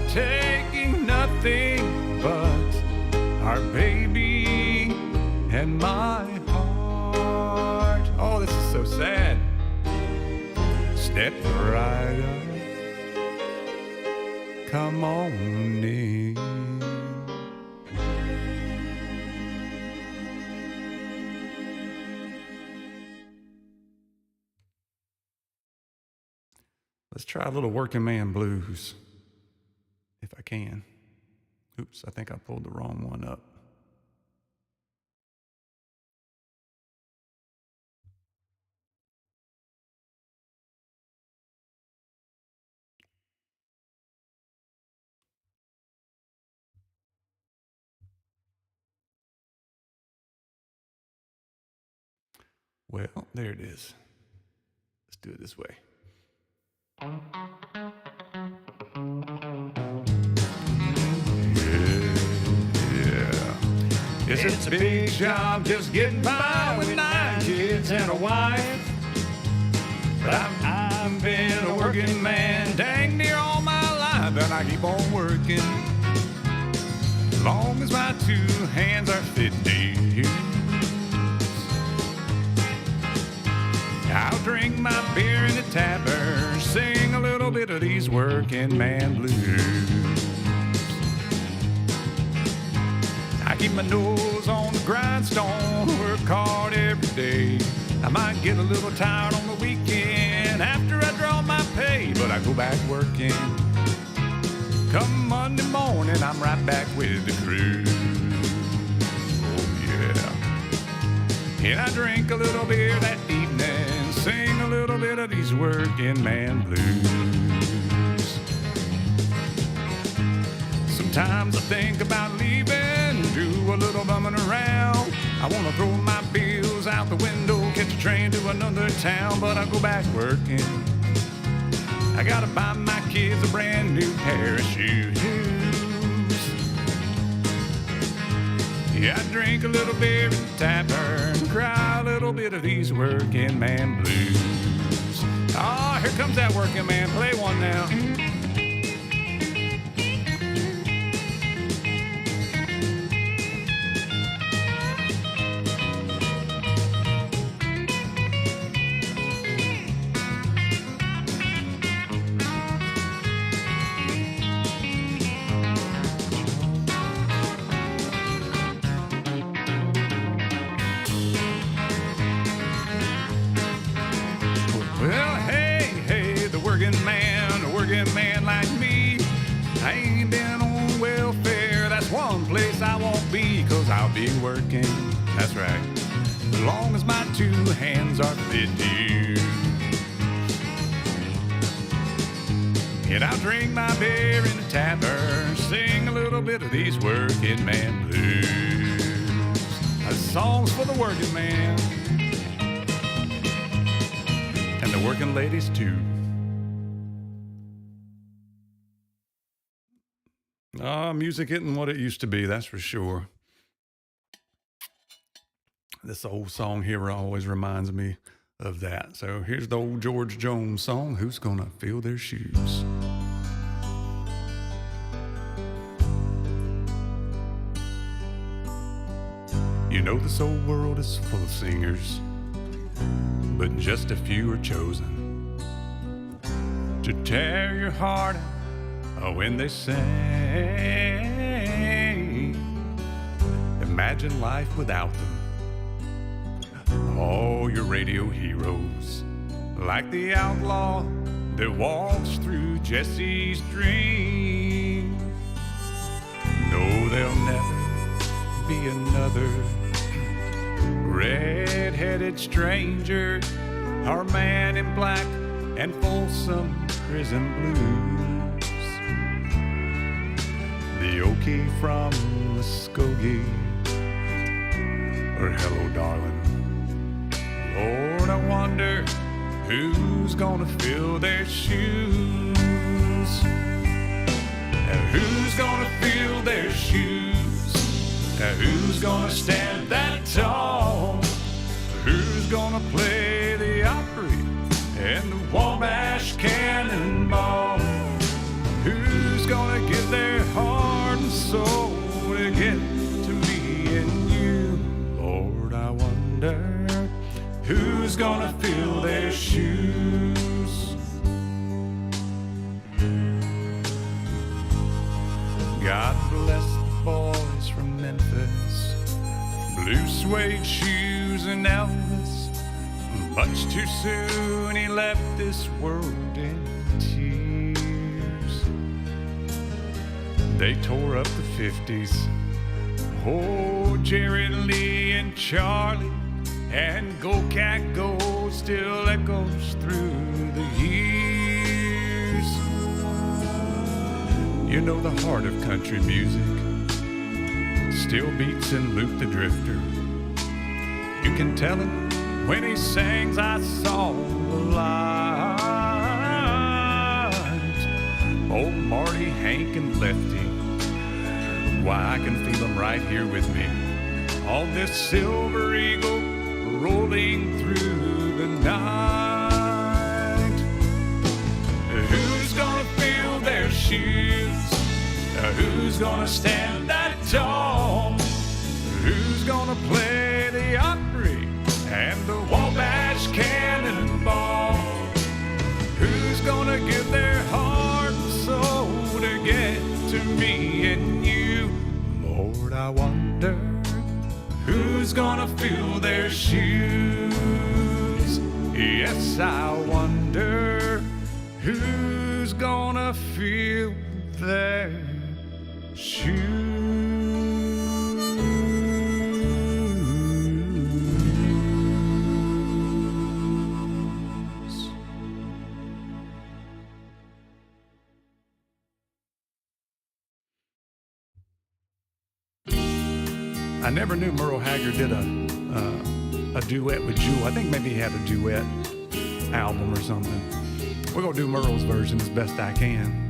taking nothing but our baby and my heart. Oh, this is so sad. Step right up, come on in. Let's try a little working man blues, if I can. Oops, I think I pulled the wrong one up. Well, there it is. Let's do it this way. Yeah. It's a big job just getting by with 9 kids and a wife. But I've been a working man dang near all my life, and I keep on working as long as my 2 hands are fit to use. I'll drink my beer in the tavern, sing a little bit of these working man blues. I keep my nose on the grindstone, work hard every day. I might get a little tired on the weekend after I draw my pay, but I go back working. Come Monday morning, I'm right back with the crew. Oh yeah. And I drink a little beer that evening, sing a little bit of these working man blues. Sometimes I think about leaving, do a little bumming around. I wanna throw my bills out the window, catch a train to another town, but I go back working. I gotta buy my kids a brand new pair of shoes. Yeah, I drink a little beer in the tavern, cry a little bit of these working man blues. Oh, here comes that working man. Play one now. Well, hey, the working man like me. I ain't been on welfare, that's one place I won't be, 'cause I'll be working, that's right, as long as my 2 hands are fit to use. And I'll drink my beer in the tavern, sing a little bit of these working man blues. This song's for the working man. And the working ladies too. Music isn't what it used to be, that's for sure. This old song here always reminds me of that. So here's the old George Jones song, Who's Gonna Fill Their Shoes? You know this old world is full of singers, but just a few are chosen to tear your heart out when they sing. Imagine life without them. All your radio heroes, like the outlaw that walks through Jesse's dream. No, they'll never be another red-headed stranger, our man in black and Folsom Prison Blues. The Okie from Muskogee, or hello darling. Lord, I wonder who's gonna fill their shoes. Who's gonna fill their shoes? Who's gonna stand that tall? Who's gonna play the Opry and the Wabash Cannonball? Who's gonna give their heart and soul to get to me and you? Lord, I wonder who's gonna fill their shoes? God bless the boys from Memphis, blue suede shoes and Elvis. Much too soon he left this world in tears. They tore up the 50s. Oh, Jerry Lee and Charlie, and Go Cat Go still echoes through the years. You know the heart of country music still beats in Luke the Drifter. You can tell it when he sings I Saw the Light. Old Marty, Hank, and Lefty, why I can feel them right here with me on this Silver Eagle rolling through the night. Who's gonna fill their shoes? Who's gonna stand that tall? Who's gonna play the Opry and the Wabash Cannonball? Who's gonna give their heart and soul to get to me and you? Lord, I wonder who's gonna fill their shoes? Yes, I wonder who's gonna fill their shoes. I never knew Merle Haggard did a duet with Jewel. I think maybe he had a duet album or something. We're gonna do Merle's version as best I can.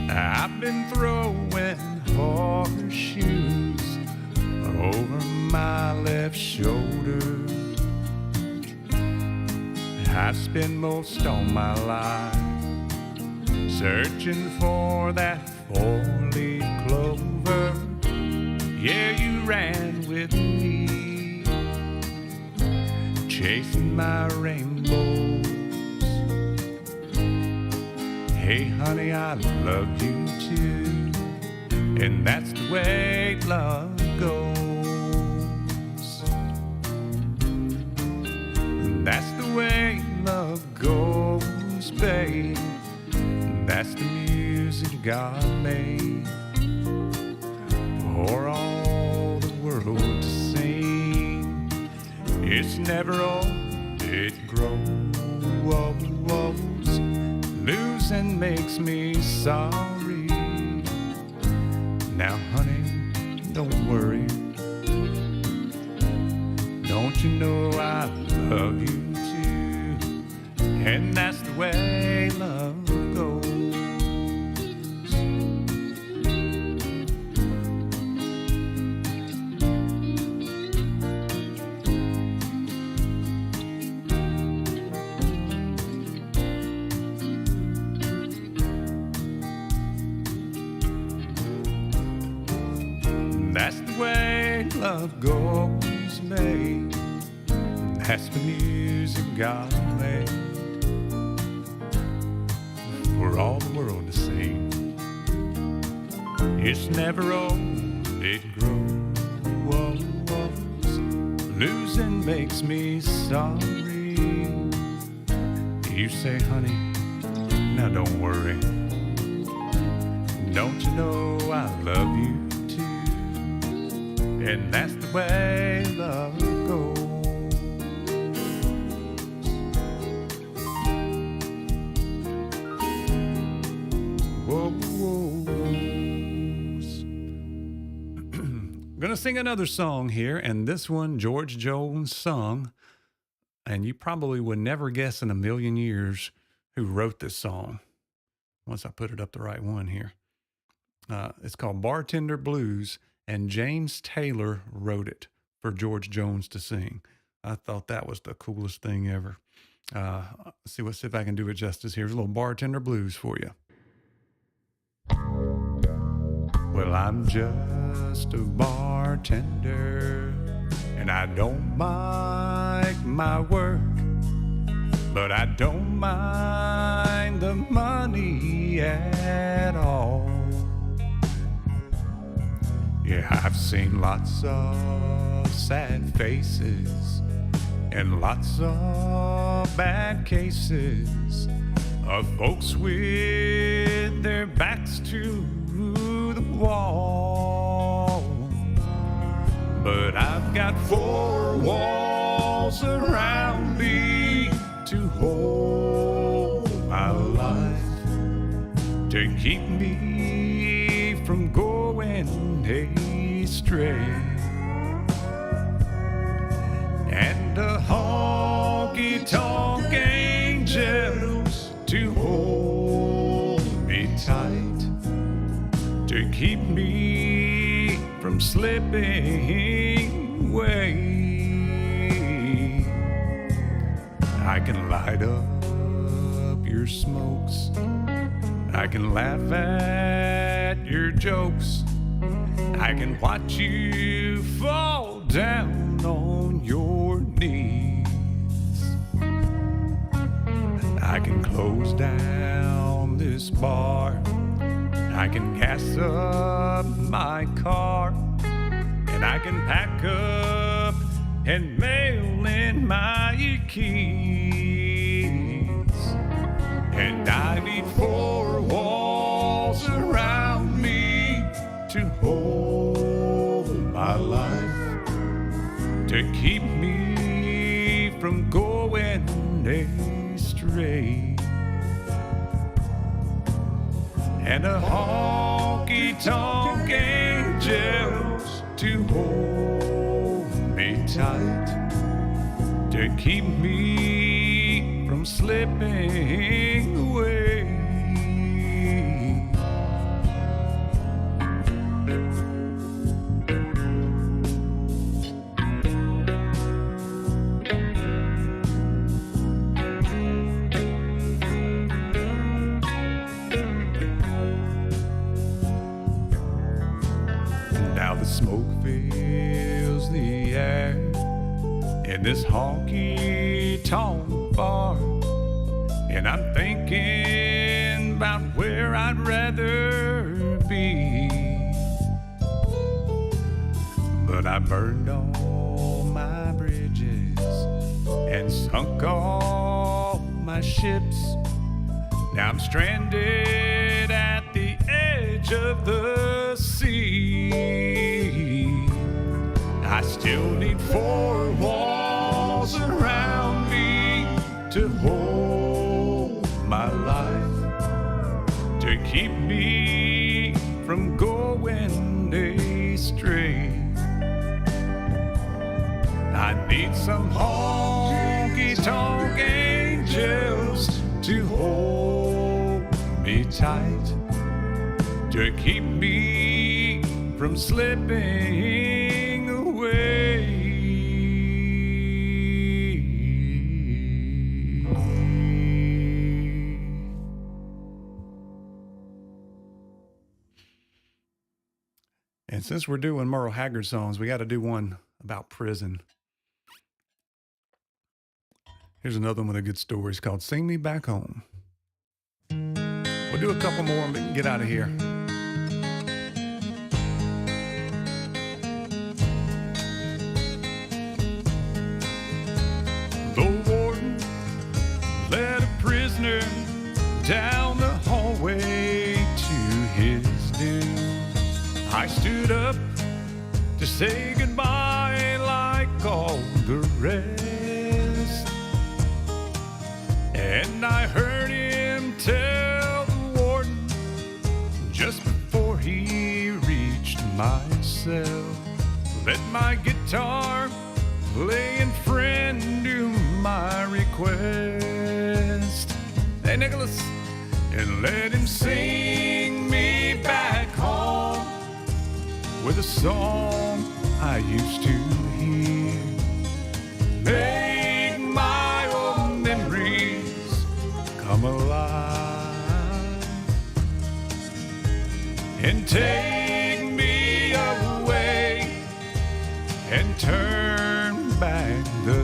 I've been throwing horseshoes over my left shoulder. I've spent most all my life searching for that four-leaf clover. Yeah, you ran with me, chasing my rainbows. Hey, honey, I love you too, and that's the way love goes. That's the way love goes, babe. That's the music God made for all the world to sing. It's never old, it grows. Losing makes me sorry. Now, honey, don't worry. Don't you know I love you too? And that's the way love goes. That's the way love goes, babe. That's the music God made for all the world to sing. It's never old, it grows. Losing makes me sorry. You say, honey, now don't worry. Don't you know I love you too? and that's the way love goes. Gonna sing another song here, and this one George Jones sung, and you probably would never guess in a million years who wrote this song once I put it up the right one here. It's called Bartender Blues, and James Taylor wrote it for George Jones to sing. I thought that was the coolest thing ever. Let's see if I can do it justice. Here's a little Bartender Blues for you. Well, I'm just a bartender, and I don't like my work, but I don't mind the money at all. Yeah, I've seen lots of sad faces and lots of bad cases of folks with their backs to the wall. But I've got four walls around me to hold my life, to keep me from going astray, and a honky-tonk angel to hold me tight, to keep me from slipping away. I can light up your smokes, I can laugh at your jokes, I can watch you fall down on your knees. I can close down this bar, I can gas up my car, and I can pack up and mail in my keys. And I need four walls around me to hold my life, to keep me from going astray. And a honky-tonk angels to hold me tight, to keep me from slipping away. Smoke fills the air in this honky-tonk bar, and I'm thinking about where I'd rather be. But I burned all my bridges and sunk all my ships. Now I'm stranded at the edge of the sea. I still need four walls around me to hold my life, to keep me from going astray. I need some honky-tonk angels to hold me tight, to keep me from slipping away. And since we're doing Merle Haggard songs, we got to do one about prison. Here's another one with a good story. It's called Sing Me Back Home. We'll do a couple more and we can get out of here. The warden led a prisoner down the hallway to his doom. I stood up to say goodbye like all the rest. And I heard him tell the warden just before he reached my cell, let my guitar play and friend do my request. Hey, Nicholas, and let him sing me back home with a song I used to hear. Make my old memories come alive and take me away and turn back the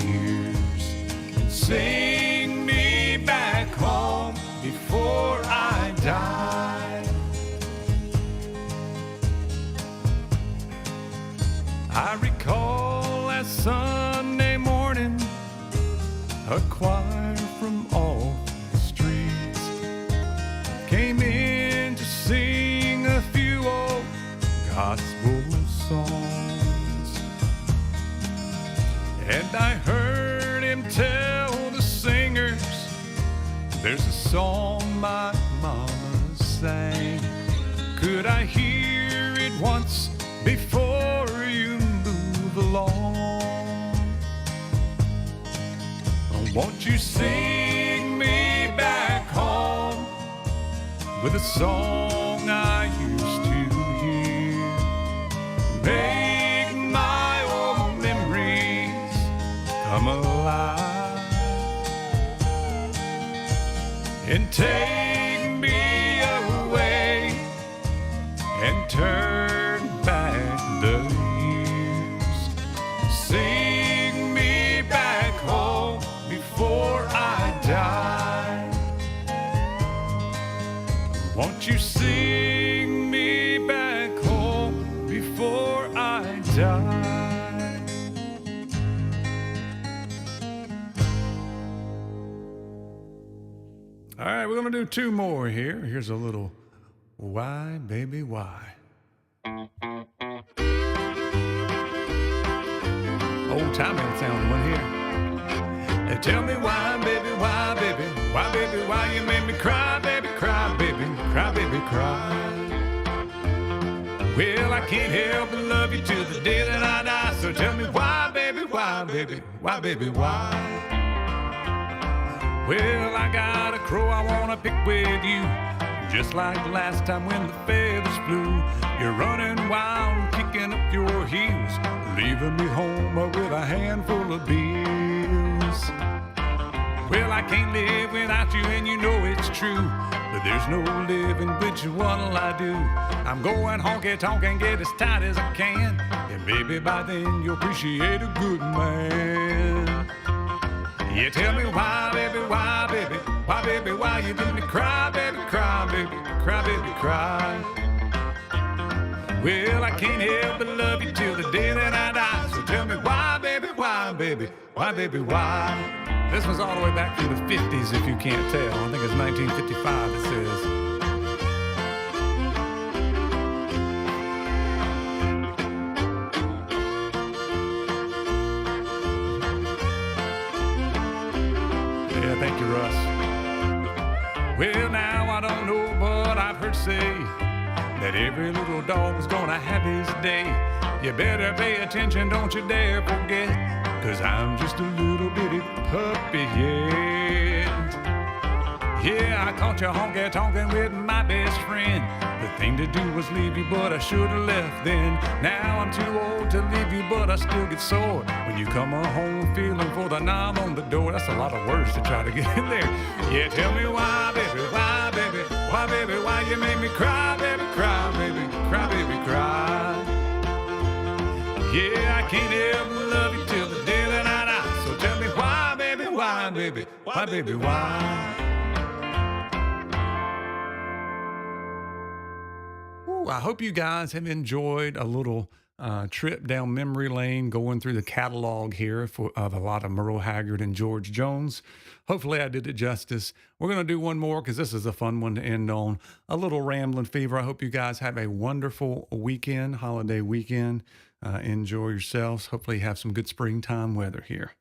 years and sing me back home before I die. I recall last Sunday morning, a choir from all the streets came in to sing a few old gospel songs. And I heard him tell the singers, there's a song my mama sang. Could I hear it once before you move along? Won't you sing me back home with a song I used to hear? Make my old memories come alive and take me away and turn back the years. Sing me back home before I die. Won't you sing me back home before I die? All right, we're gonna do two more here. Here's a little Why, Baby, Why. Old timey sound one here. Tell me why, baby, why, baby, why, baby, why you made me cry, baby, cry, baby, cry, baby, cry. Well, I can't help but love you till the day that I die. So tell me why, baby, why, baby, why, baby, why? Well, I got a crow I wanna pick with you, just like last time when the feathers flew. You're running wild, kicking up your heels, leaving me home with a handful of bills. Well, I can't live without you and you know it's true, but there's no living with you, what'll I do? I'm going honky-tonk and get as tight as I can, and maybe by then you'll appreciate a good man. Yeah, tell me why, baby, why, baby, why, baby, why you do me cry, baby, cry, baby, cry, baby, cry. Well, I can't help but love you till the day that I die. So tell me why, baby, why, baby, why, baby, why? This one's all the way back to the 50s, if you can't tell. I think it's 1955, it says. Yeah, thank you, Russ. Well, now I don't know, but I've heard say that every little dog's gonna have his day. You better pay attention, don't you dare forget, 'cause I'm just a little bitty puppy yet. Yeah, I caught you honky-tonkin' with my best friend. The thing to do was leave you, but I should've left then. Now I'm too old to leave you, but I still get sore when you come home feeling for the knob on the door. That's a lot of words to try to get in there. Yeah, tell me why, baby, why, baby, why, baby, why you make me cry, baby, cry, baby, cry, baby, cry. Yeah, I can't help but love you till the day that I die. So tell me why, baby, why, baby, why, baby, why? I hope you guys have enjoyed a little trip down memory lane, going through the catalog here of a lot of Merle, Haggard, and George Jones. Hopefully, I did it justice. We're going to do one more because this is a fun one to end on. A little Ramblin Fever. I hope you guys have a wonderful weekend, holiday weekend. Enjoy yourselves. Hopefully, you have some good springtime weather here.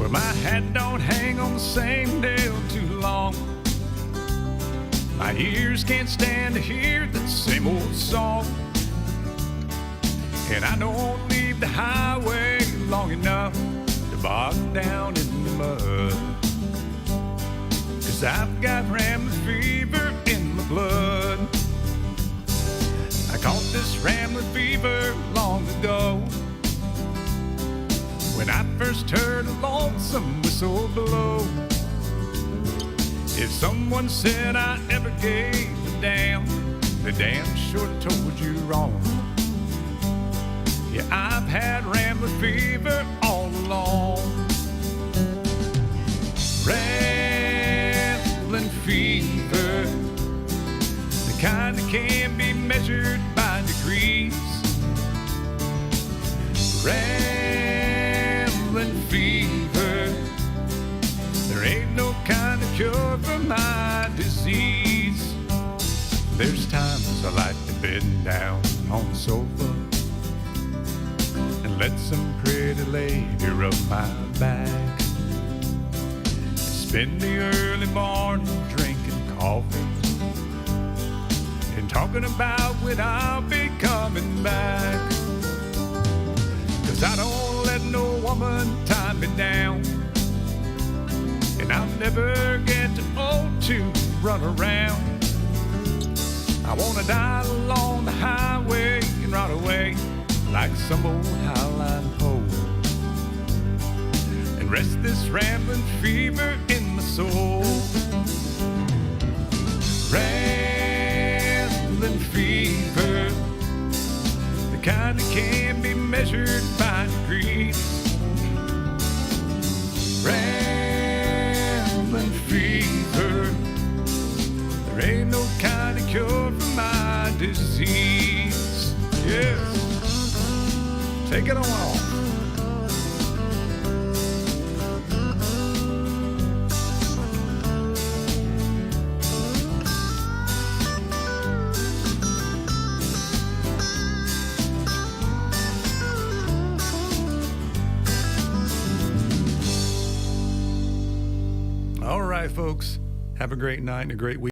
My hat don't hang on the same nail too long. My ears can't stand to hear that same old song. And I don't leave the highway long enough to bog down in the mud. 'Cause I've got Ramblin Fever in my blood. I caught this Ramblin Fever long ago, when I first heard a lonesome whistle blow. If someone said I ever gave a damn, they damn sure told you wrong. Yeah, I've had Ramblin Fever all along. Ramblin Fever, the kind that can't be measured by degrees. Ramblin Fever, there ain't no kind of cure for my disease. There's times I like to bed down on the sofa and let some pretty lady rub my back. Spend the early morning drinking coffee and talking about when I'll be coming back. 'Cause I don't let no woman tie me down, and I'll never get too old to run around. I wanna die along the highway and ride away like some old highline pole, and rest this Ramblin Fever in my soul. Ramblin Fever, the kind that can't be measured by degrees. Ramblin Fever, there ain't no kind of cure for my disease. Yes, take it on off. All right, folks, have a great night and a great week.